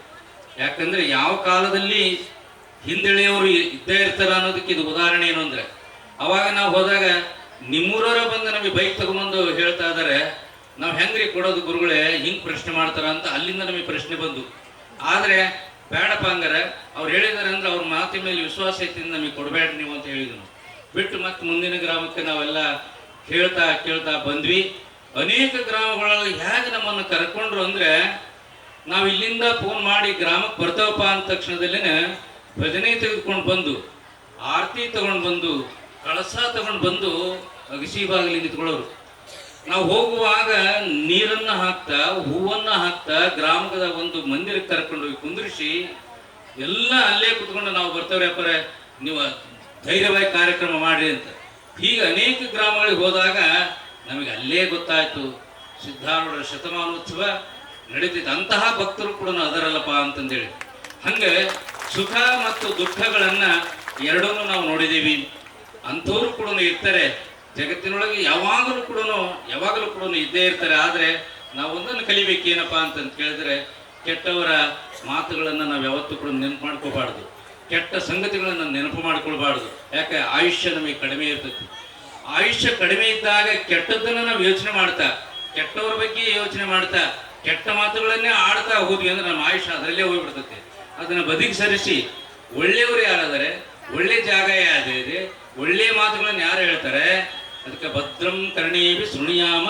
ಯಾಕಂದ್ರೆ ಯಾವ ಕಾಲದಲ್ಲಿ ಹಿಂದೆಳೆಯವರು ಇದ್ದೇ ಇರ್ತಾರ ಅನ್ನೋದಕ್ಕೆ ಇದು ಉದಾಹರಣೆ ಏನು ಅಂದ್ರೆ, ಅವಾಗ ನಾವು ಹೋದಾಗ ನಿಮ್ಮೂರವರ ಬಂದು ನಮಗೆ ಬೈಕ್ ತಗೊಂಬಂದು ಹೇಳ್ತಾ ಇದ್ದಾರೆ, ನಾವು ಹೆಂಗ್ರಿ ಕೊಡೋದು ಗುರುಗಳೇ, ಹಿಂಗ್ ಪ್ರಶ್ನೆ ಮಾಡ್ತಾರ ಅಂತ ಅಲ್ಲಿಂದ ನಮಗೆ ಪ್ರಶ್ನೆ ಬಂದು. ಆದ್ರೆ ಬೇಡಪ್ಪ ಹಂಗಾರೆ ಅವ್ರು ಹೇಳಿದಾರೆ ಅಂದ್ರೆ ಅವ್ರ ಮಾತಿನ ಮೇಲೆ ವಿಶ್ವಾಸ ಐತಿ, ನಮಗೆ ಕೊಡಬೇಡ್ರಿ ನೀವು ಅಂತ ಹೇಳಿದ್ರು. ಬಿಟ್ಟು ಮತ್ತೆ ಮುಂದಿನ ಗ್ರಾಮಕ್ಕೆ ನಾವೆಲ್ಲ ಕೇಳ್ತಾ ಬಂದ್ವಿ. ಅನೇಕ ಗ್ರಾಮಗಳಲ್ಲಿ ಹೇಗೆ ನಮ್ಮನ್ನು ಕರ್ಕೊಂಡ್ರು ಅಂದ್ರೆ, ನಾವು ಇಲ್ಲಿಂದ ಫೋನ್ ಮಾಡಿ ಗ್ರಾಮಕ್ಕೆ ಬರ್ತೇವಪ್ಪ ಅಂದ ತಕ್ಷಣದಲ್ಲೇ ಭಜನೆ ತೆಗೆದುಕೊಂಡು ಬಂದು, ಆರತಿ ತಗೊಂಡು ಬಂದು, ಕಳಸ ತಗೊಂಡು ಬಂದು ಅಗಸಿ ಬಾಗಿಲಿ ನಿಂತ್ಕೊಳ್ಳೋರು. ನಾವು ಹೋಗುವಾಗ ನೀರನ್ನ ಹಾಕ್ತಾ ಹೂವನ್ನ ಹಾಕ್ತಾ ಗ್ರಾಮದ ಒಂದು ಮಂದಿರಕ್ಕೆ ಕರ್ಕೊಂಡು ಹೋಗಿ ಕುಂದ್ರಿಸಿ ಎಲ್ಲ ಅಲ್ಲೇ ಕುತ್ಕೊಂಡು ನಾವು ಬರ್ತೇವ್ರಪ್ಪರೆ ನೀವು ಧೈರ್ಯವಾಗಿ ಕಾರ್ಯಕ್ರಮ ಮಾಡಿ ಅಂತ. ಹೀಗೆ ಅನೇಕ ಗ್ರಾಮಗಳಿಗೆ ಹೋದಾಗ ನಮಗೆ ಅಲ್ಲೇ ಗೊತ್ತಾಯ್ತು ಸಿದ್ಧಾರೂಢರ ಶತಮಾನೋತ್ಸವ ನಡೀತಿತ್ತು. ಅಂತಹ ಭಕ್ತರು ಕೂಡ ಅದರಲ್ಲಪ್ಪ ಅಂತಂದೇಳಿ. ಹಂಗೆ ಸುಖ ಮತ್ತು ದುಃಖಗಳನ್ನ ಎರಡನ್ನೂ ನಾವು ನೋಡಿದ್ದೀವಿ. ಅಂಥವ್ರು ಕೂಡ ಇರ್ತಾರೆ ಜಗತ್ತಿನೊಳಗೆ, ಯಾವಾಗಲೂ ಕೂಡ ಇದ್ದೇ ಇರ್ತಾರೆ. ಆದರೆ ನಾವು ಒಂದನ್ನು ಕಲಿಬೇಕೇನಪ್ಪ ಅಂತ ಕೇಳಿದ್ರೆ, ಕೆಟ್ಟವರ ಮಾತುಗಳನ್ನು ನಾವು ಯಾವತ್ತೂ ಕೂಡ ನೆನಪು ಮಾಡ್ಕೋಬಾರ್ದು, ಕೆಟ್ಟ ಸಂಗತಿಗಳನ್ನು ನೆನಪು ಮಾಡ್ಕೊಳ್ಬಾರ್ದು. ಯಾಕೆ ಆಯುಷ್ಯ ನಮಗೆ ಕಡಿಮೆ ಇರ್ತೈತಿ. ಆಯುಷ್ಯ ಕಡಿಮೆ ಇದ್ದಾಗ ಕೆಟ್ಟದ್ದನ್ನು ನಾವು ಯೋಚನೆ ಮಾಡ್ತಾ, ಕೆಟ್ಟವರ ಬಗ್ಗೆ ಯೋಚನೆ ಮಾಡ್ತಾ, ಕೆಟ್ಟ ಮಾತುಗಳನ್ನೇ ಆಡ್ತಾ ಹೋದ್ವಿ ಅಂದ್ರೆ ನಮ್ಮ ಆಯುಷ್ಯ ಅದರಲ್ಲೇ ಹೋಗ್ಬಿಡ್ತೈತೆ. ಅದನ್ನು ಬದಿಗೆ ಸರಿಸಿ ಒಳ್ಳೆಯವರು ಯಾರಾದರೆ, ಒಳ್ಳೆ ಜಾಗ ಯಾವ್ದಿದೆ, ಒಳ್ಳೆಯ ಮಾತುಗಳನ್ನು ಯಾರು ಹೇಳ್ತಾರೆ, ಅದಕ್ಕೆ ಭದ್ರಂ ಕರ್ಣೇಭಿ ಶೃಣಿಯಾಮ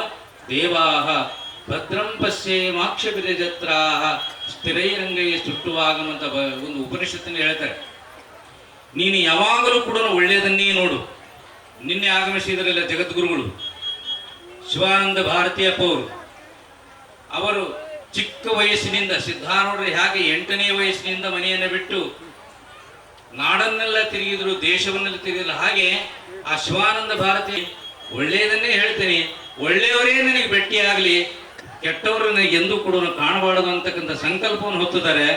ದೇವಾಹ ಭದ್ರಂ ಪಶ್ಯೇಮಾಕ್ಷಭಿರಜತ್ರಾಹ ಸ್ಥಿರೈರಂಗಯ್ಯ ಸುಟ್ಟುವಾಗಮಂತ ಒಂದು ಉಪನಿಷತ್ತಿನ ಹೇಳ್ತಾರೆ. ನೀನು ಯಾವಾಗಲೂ ಕೂಡ ಒಳ್ಳೆಯದನ್ನೇ ನೋಡು. ನಿನ್ನೆ ಆಗಮಿಸಿದ್ರಲ್ಲ ಜಗದ್ಗುರುಗಳು ಶಿವಾನಂದ ಭಾರತೀಯಪ್ಪ ಅವರು ಚಿಕ್ಕ ವಯಸ್ಸಿನಿಂದ ಸಿದ್ಧಾರೂಢರು ಹೇಗೆ 8ನೇ ವಯಸ್ಸಿನಿಂದ ಮನೆಯನ್ನು ಬಿಟ್ಟು ನಾಡನ್ನೆಲ್ಲ ತಿರುಗಿದ್ರು, ದೇಶವನ್ನೆಲ್ಲ ತಿರುಗಿದ್ರು, ಹಾಗೆ ಆ ಶಿವಾನಂದ ಭಾರತಿ ಒಳ್ಳೆಯದನ್ನೇ ಹೇಳ್ತೇನೆ, ಒಳ್ಳೆಯವರೇ ನನಗೆ ಭೇಟಿಯಾಗಲಿ, ಕೆಟ್ಟವರು ನನಗೆ ಎಂದೂ ಕೂಡ ಕಾಣಬಾರದು ಅಂತಕ್ಕಂಥ ಸಂಕಲ್ಪವನ್ನು ಹೊತ್ತಿದ್ದಾರೆ.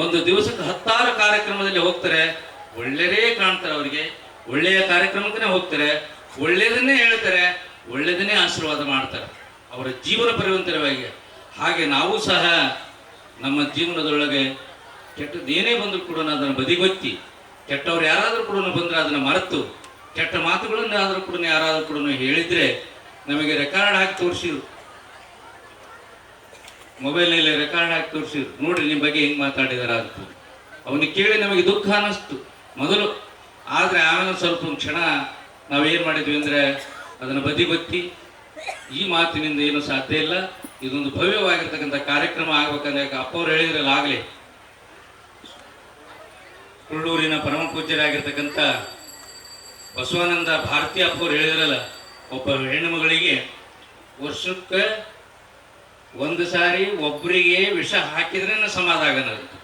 ಒಂದು ದಿವಸಕ್ಕೆ 10 ಕಾರ್ಯಕ್ರಮದಲ್ಲಿ ಹೋಗ್ತಾರೆ, ಒಳ್ಳೆಯದೇ ಕಾಣ್ತಾರೆ, ಅವರಿಗೆ ಒಳ್ಳೆಯ ಕಾರ್ಯಕ್ರಮಕ್ಕೆ ಹೋಗ್ತಾರೆ, ಒಳ್ಳೆಯದನ್ನೇ ಹೇಳ್ತಾರೆ, ಒಳ್ಳೆಯದನ್ನೇ ಆಶೀರ್ವಾದ ಮಾಡ್ತಾರೆ ಅವರ ಜೀವನ ಪರಿವಂತರವಾಗಿ. ಹಾಗೆ ನಾವು ಸಹ ನಮ್ಮ ಜೀವನದೊಳಗೆ ಕೆಟ್ಟದ್ದೇನೇ ಬಂದರೂ ಕೂಡ ಅದನ್ನು ಬದಿಗೊತ್ತಿ, ಕೆಟ್ಟವ್ರು ಯಾರಾದರೂ ಕೂಡ ಬಂದರೆ ಅದನ್ನು ಮರೆತು, ಕೆಟ್ಟ ಮಾತುಗಳನ್ನು ಆದರೂ ಕೂಡ ಯಾರಾದರೂ ಕೂಡ ಹೇಳಿದ್ರೆ ನಮಗೆ ರೆಕಾರ್ಡ್ ಹಾಕಿ ತೋರಿಸಿರು. ಮೊಬೈಲ್ನಲ್ಲಿ ರೆಕಾರ್ಡ್ ಹಾಕಿ ತೋರಿಸಿದ್ರು, ನೋಡ್ರಿ ನಿಮ್ಮ ಬಗ್ಗೆ ಹೆಂಗೆ ಮಾತಾಡಿದಾರ ಅಂತ. ಅವನಿಗೆ ಕೇಳಿ ನಮಗೆ ದುಃಖ ಅನ್ನಿಸ್ತು ಮೊದಲು. ಆದರೆ ಆಮೇಲೆ ಸ್ವಲ್ಪ ಒಂದು ಕ್ಷಣ ನಾವೇನು ಮಾಡಿದ್ವಿ ಅಂದರೆ ಅದನ್ನು ಬದಿಗೊತ್ತಿ ಈ ಮಾತಿನಿಂದ ಏನು ಸಾಧ್ಯ ಇಲ್ಲ, ಇದೊಂದು ಭವ್ಯವಾಗಿರ್ತಕ್ಕಂಥ ಕಾರ್ಯಕ್ರಮ ಆಗ್ಬೇಕಂದ್ರೆ ಅಪ್ಪವ್ರು ಹೇಳಿದ್ರಲ್ಲ ಆಗಲೇ, ಕುಳ್ಳೂರಿನ ಪರಮ ಪೂಜ್ಯರಾಗಿರ್ತಕ್ಕಂಥ ಬಸವಾನಂದ ಭಾರತಿ ಅಪ್ಪವ್ರು ಹೇಳಿದ್ರಲ್ಲ, ಒಬ್ಬ ಹೆಣ್ಣು ಮಗಳಿಗೆ ವರ್ಷಕ್ಕೆ ಒಂದು ಸಾರಿ ಒಬ್ಬರಿಗೆ ವಿಷ ಹಾಕಿದ್ರೆ ಸಮಾಧಾನ ಅನ್ನೋದು.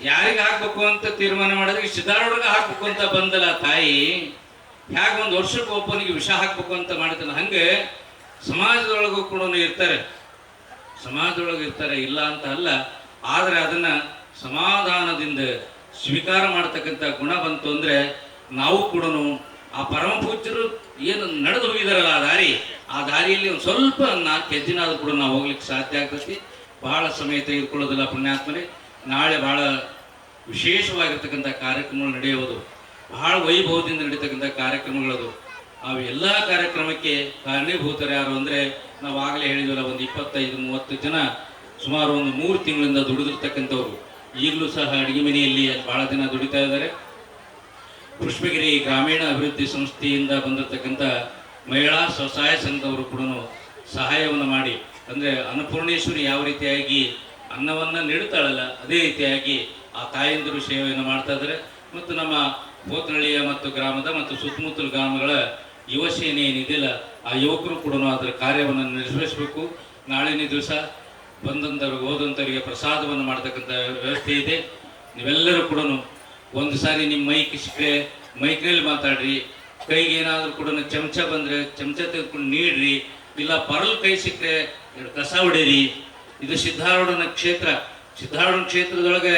ಯಾರಿಗೆ ಹಾಕ್ಬೇಕು ಅಂತ ತೀರ್ಮಾನ ಮಾಡಿದ್ರೆ ಸಿದ್ಧಾರೂಢಗೆ ಹಾಕ್ಬೇಕು ಅಂತ ಬಂದಲ್ಲ ತಾಯಿ, ಹೇಗೆ ಒಂದು ವರ್ಷಕ್ಕೆ ಒಬ್ಬನಿಗೆ ವಿಷ ಹಾಕ್ಬೇಕು ಅಂತ ಮಾಡಿದಲ್ಲ, ಹಂಗೆ ಸಮಾಜದೊಳಗೂ ಕೂಡ ಇರ್ತಾರೆ, ಇಲ್ಲ ಅಂತ ಅಲ್ಲ. ಆದರೆ ಅದನ್ನ ಸಮಾಧಾನದಿಂದ ಸ್ವೀಕಾರ ಮಾಡ್ತಕ್ಕಂಥ ಗುಣ ಬಂತು ಅಂದ್ರೆ ನಾವು ಕೂಡ ಆ ಪರಮ ಪೂಜ್ಯರು ಏನು ನಡೆದು ಹೋಗಿದಾರಲ್ಲ ಆ ದಾರಿಯಲ್ಲಿ ಒಂದು ಸ್ವಲ್ಪ 4 ಹೆಜ್ಜೆನಾದ್ರೂ ಕೂಡ ನಾವು ಹೋಗ್ಲಿಕ್ಕೆ ಸಾಧ್ಯ ಆಗ್ತೈತಿ. ಬಹಳ ಸಮಯ ತೆಗೆದುಕೊಳ್ಳೋದಿಲ್ಲ ಪುಣ್ಯಾತ್ಮರೇ. ನಾಳೆ ಬಹಳ ವಿಶೇಷವಾಗಿರ್ತಕ್ಕಂಥ ಕಾರ್ಯಕ್ರಮಗಳು ನಡೆಯುವುದು, ಬಹಳ ವೈಭವದಿಂದ ನಡೀತಕ್ಕಂಥ ಕಾರ್ಯಕ್ರಮಗಳದು. ಅವು ಎಲ್ಲ ಕಾರ್ಯಕ್ರಮಕ್ಕೆ ಕಾರಣೀಭೂತರು ಯಾರು ಅಂದರೆ ನಾವು ಆಗಲೇ ಹೇಳಿದ್ವಲ್ಲ, ಒಂದು 25-30 ಜನ ಸುಮಾರು ಒಂದು 3 ತಿಂಗಳಿಂದ ದುಡಿದಿರ್ತಕ್ಕಂಥವ್ರು. ಈಗಲೂ ಸಹ ಅಡುಗೆ ಮನೆಯಲ್ಲಿ ಬಹಳ ದಿನ ದುಡಿತಾ ಇದ್ದಾರೆ. ಪುಷ್ಪಗಿರಿ ಗ್ರಾಮೀಣ ಅಭಿವೃದ್ಧಿ ಸಂಸ್ಥೆಯಿಂದ ಬಂದಿರತಕ್ಕಂಥ ಮಹಿಳಾ ಸ್ವಸಹಾಯ ಸಂಘದವರು ಕೂಡ ಸಹಾಯವನ್ನು ಮಾಡಿ, ಅಂದರೆ ಅನ್ನಪೂರ್ಣೇಶ್ವರಿ ಯಾವ ರೀತಿಯಾಗಿ ಅನ್ನವನ್ನು ನೀಡುತ್ತಾಳಲ್ಲ ಅದೇ ರೀತಿಯಾಗಿ ಆ ತಾಯಂದಿರು ಸೇವೆಯನ್ನು ಮಾಡ್ತಾ ಇದ್ದಾರೆ. ಮತ್ತು ನಮ್ಮ ಬೋತ್ನಳ್ಳಿಯ ಮತ್ತು ಗ್ರಾಮದ ಮತ್ತು ಸುತ್ತಮುತ್ತಲ ಗ್ರಾಮಗಳ ಯುವ ಸೇನೆ ಏನಿದೆಯಲ್ಲ ಆ ಯುವಕರು ಕೂಡ ಅದರ ಕಾರ್ಯವನ್ನು ನಿರ್ವಹಿಸಬೇಕು. ನಾಳಿನ ದಿವಸ ಬಂದಂಥವ್ರಿಗೆ ಹೋದಂಥವರಿಗೆ ಪ್ರಸಾದವನ್ನು ಮಾಡ್ತಕ್ಕಂಥ ವ್ಯವಸ್ಥೆ ಇದೆ. ನೀವೆಲ್ಲರೂ ಕೂಡ ಒಂದು ಸಾರಿ ನಿಮ್ಮ ಮೈಕ್ ಸಿಕ್ಕರೆ ಮೈಕ್ನಲ್ಲಿ ಮಾತಾಡ್ರಿ, ಕೈಗೆ ಏನಾದರೂ ಕೂಡ ಚಮಚ ಬಂದರೆ ಚಮಚ ತೆಗೆದುಕೊಂಡು ನೀಡ್ರಿ, ಇಲ್ಲ ಪರಲ್ ಕೈ ಸಿಕ್ಕರೆ ಕಸ ಹೊಡೀರಿ. ಇದು ಸಿದ್ಧಾರೂಢನ ಕ್ಷೇತ್ರ. ಸಿದ್ಧಾರೂಢನ ಕ್ಷೇತ್ರದೊಳಗೆ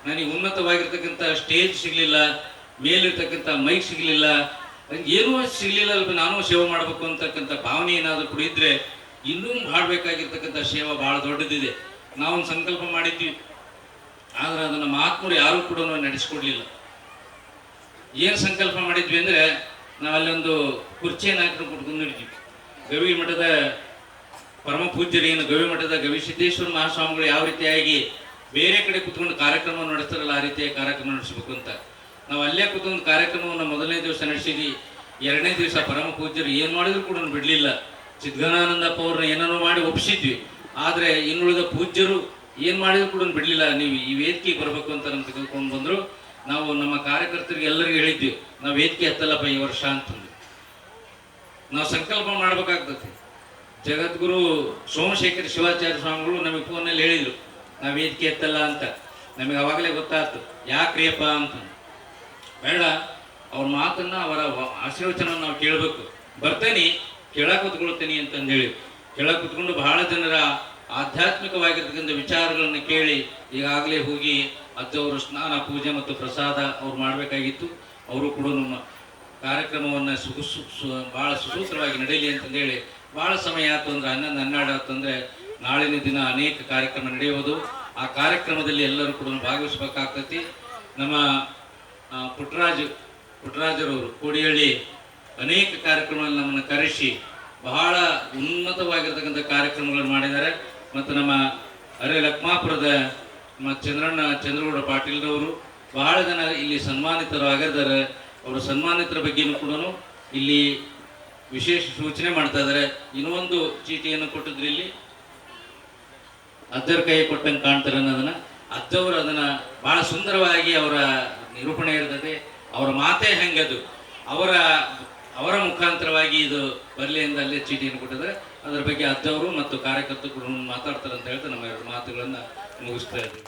ನನಗೆ ಉನ್ನತವಾಗಿರ್ತಕ್ಕಂಥ ಸ್ಟೇಜ್ ಸಿಗಲಿಲ್ಲ, ಮೇಲಿರ್ತಕ್ಕಂಥ ಮೈಕ್ ಸಿಗಲಿಲ್ಲ, ಏನೂ ಸಿಗಲಿಲ್ಲ, ನಾನು ಸೇವೆ ಮಾಡಬೇಕು ಅಂತಕ್ಕಂಥ ಭಾವನೆ ಏನಾದರೂ ಕೂಡ ಇದ್ದರೆ ಇನ್ನೂ ಮಾಡಬೇಕಾಗಿರ್ತಕ್ಕಂಥ ಸೇವೆ ಭಾಳ ದೊಡ್ಡದಿದೆ. ನಾವೊಂದು ಸಂಕಲ್ಪ ಮಾಡಿದ್ವಿ, ಆದರೆ ಅದನ್ನು ಮಹಾತ್ಮರು ಯಾರೂ ಕೂಡ ನಡೆಸ್ಕೊಡ್ಲಿಲ್ಲ. ಏನು ಸಂಕಲ್ಪ ಮಾಡಿದ್ವಿ ಅಂದರೆ ನಾವಲ್ಲೊಂದು ಕುರ್ಚಿಯನ್ನು ಹಾಕೊಂಡು ಕುಟ್ಕೊಂಡಿದ್ವಿ. ಗವಿ ಮಠದ ಪರಮ ಪೂಜ್ಯರು ಏನು ಗವಿ ಮಠದ ಗವಿಸಿದ್ದೇಶ್ವರ ಮಹಾಸ್ವಾಮಿಗಳು ಯಾವ ರೀತಿಯಾಗಿ ಬೇರೆ ಕಡೆ ಕುತ್ಕೊಂಡು ಕಾರ್ಯಕ್ರಮ ನಡೆಸ್ತಾರಲ್ಲ ಆ ರೀತಿಯ ಕಾರ್ಯಕ್ರಮ ನಡೆಸಬೇಕು ಅಂತ ನಾವು ಅಲ್ಲೇ ಕೂತ್ಕೊಂಡು ಕಾರ್ಯಕ್ರಮವನ್ನು ಮೊದಲನೇ ದಿವಸ ನಡೆಸಿದ್ವಿ. 2ನೇ ದಿವಸ ಪರಮ ಪೂಜ್ಯರು ಏನು ಮಾಡಿದ್ರು ಕೂಡ ಬಿಡಲಿಲ್ಲ. ಚಿದ್ಗಣಾನಂದಪ್ಪ ಅವ್ರನ್ನ ಏನಾರು ಮಾಡಿ ಒಪ್ಪಿಸಿದ್ವಿ, ಆದರೆ ಇನ್ನುಳಿದ ಪೂಜ್ಯರು ಏನು ಮಾಡಿದ್ರು ಕೂಡ ಬಿಡಲಿಲ್ಲ. ನೀವು ಈ ವೇದಿಕೆಗೆ ಬರಬೇಕು ಅಂತ ನಮ್ಗೆ ತೆಗೆದುಕೊಂಡು ಬಂದರು. ನಾವು ನಮ್ಮ ಕಾರ್ಯಕರ್ತರಿಗೆ ಎಲ್ಲರಿಗೂ ಹೇಳಿದ್ವಿ, ನಾವು ವೇದಿಕೆ ಹತ್ತಲ್ಲಪ್ಪ ಈ ವರ್ಷ ಅಂತಂದು. ನಾವು ಸಂಕಲ್ಪ ಮಾಡ್ಬೇಕಾಗ್ತದೆ. ಜಗದ್ಗುರು ಸೋಮಶೇಖರ ಶಿವಾಚಾರ್ಯ ಸ್ವಾಮಿಗಳು ನಮಗೆ ಫೋನಲ್ಲಿ ಹೇಳಿದರು ನಾವು ವೇದಿಕೆ ಎತ್ತಲ್ಲ ಅಂತ. ನಮಗೆ ಅವಾಗಲೇ ಗೊತ್ತಾಯ್ತು ಯಾಕ್ರಿಯಪ್ಪ ಅಂತ. ಬೇಡ, ಅವ್ರ ಮಾತನ್ನು ಅವರ ಆಶೀರ್ವಚನವನ್ನು ನಾವು ಕೇಳಬೇಕು. ಬರ್ತೇನೆ, ಕೇಳಕ್ಕೆ ಕೂತ್ಕೊಳ್ತೇನೆ ಅಂತಂದೇಳಿ ಕೇಳಕ್ಕೆ ಕೂತ್ಕೊಂಡು ಬಹಳ ಜನರ ಆಧ್ಯಾತ್ಮಿಕವಾಗಿರ್ತಕ್ಕಂಥ ವಿಚಾರಗಳನ್ನು ಕೇಳಿ ಈಗಾಗಲೇ ಹೋಗಿ ಅಜ್ಜವರು ಸ್ನಾನ ಪೂಜೆ ಮತ್ತು ಪ್ರಸಾದ ಅವ್ರು ಮಾಡಬೇಕಾಗಿತ್ತು. ಅವರು ಕೂಡ ನಮ್ಮ ಕಾರ್ಯಕ್ರಮವನ್ನು ಭಾಳ ಸುಸೂತ್ರವಾಗಿ ನಡೆಯಲಿ ಅಂತಂದೇಳಿ ಭಾಳ ಸಮಯ ಆಯ್ತು. ಅಂದರೆ 11-12 ಆಯ್ತಂದರೆ ನಾಳಿನ ದಿನ ಅನೇಕ ಕಾರ್ಯಕ್ರಮ ನಡೆಯುವುದು. ಆ ಕಾರ್ಯಕ್ರಮದಲ್ಲಿ ಎಲ್ಲರೂ ಕೂಡ ಭಾಗವಹಿಸಬೇಕಾಗ್ತೈತಿ. ನಮ್ಮ ಪುಟ್ಟರಾಜರವರು ಕೋಡಿಹಳ್ಳಿ ಅನೇಕ ಕಾರ್ಯಕ್ರಮಗಳಲ್ಲಿ ನಮ್ಮನ್ನು ಕರೆಸಿ ಬಹಳ ಉನ್ನತವಾಗಿರ್ತಕ್ಕಂಥ ಕಾರ್ಯಕ್ರಮಗಳನ್ನು ಮಾಡಿದ್ದಾರೆ. ಮತ್ತು ನಮ್ಮ ಲಕ್ಮಾಪುರದ ನಮ್ಮ ಚಂದ್ರಗೌಡ ಪಾಟೀಲ್ರವರು ಬಹಳ ಜನ ಇಲ್ಲಿ ಸನ್ಮಾನಿತರು ಆಗಿದ್ದಾರೆ. ಅವರ ಸನ್ಮಾನಿತರ ಬಗ್ಗೆಯೂ ಕೂಡ ಇಲ್ಲಿ ವಿಶೇಷ ಸೂಚನೆ ಮಾಡ್ತಾ ಇದ್ದಾರೆ. ಇನ್ನೊಂದು ಚೀಟಿಯನ್ನು ಕೊಟ್ಟಿದ್ರು, ಇಲ್ಲಿ ಅಜ್ಜರ ಕೈ ಕೊಟ್ಟಂಗೆ ಕಾಣ್ತಾರೆ ಅನ್ನೋದನ್ನ. ಅಜ್ಜವರು ಅದನ್ನು ಬಹಳ ಸುಂದರವಾಗಿ ಅವರ ನಿರೂಪಣೆ ಇರ್ತದೆ. ಅವರ ಮಾತೇ ಹೆಂಗದು, ಅವರ ಮುಖಾಂತರವಾಗಿ ಇದು ಬರಲಿ ಎಂದು ಅಲ್ಲೇ ಚೀಟಿಯನ್ನು ಕೊಟ್ಟಿದ್ದಾರೆ. ಅದರ ಬಗ್ಗೆ ಅಜ್ಜವರು ಮತ್ತು ಕಾರ್ಯಕರ್ತರು ಕೂಡ ಮಾತಾಡ್ತಾರೆ ಅಂತ ಹೇಳ್ತಾ ನಮ್ಮ 2 ಮಾತುಗಳನ್ನು ಮುಗಿಸ್ತಾ ಇದ್ದೀವಿ.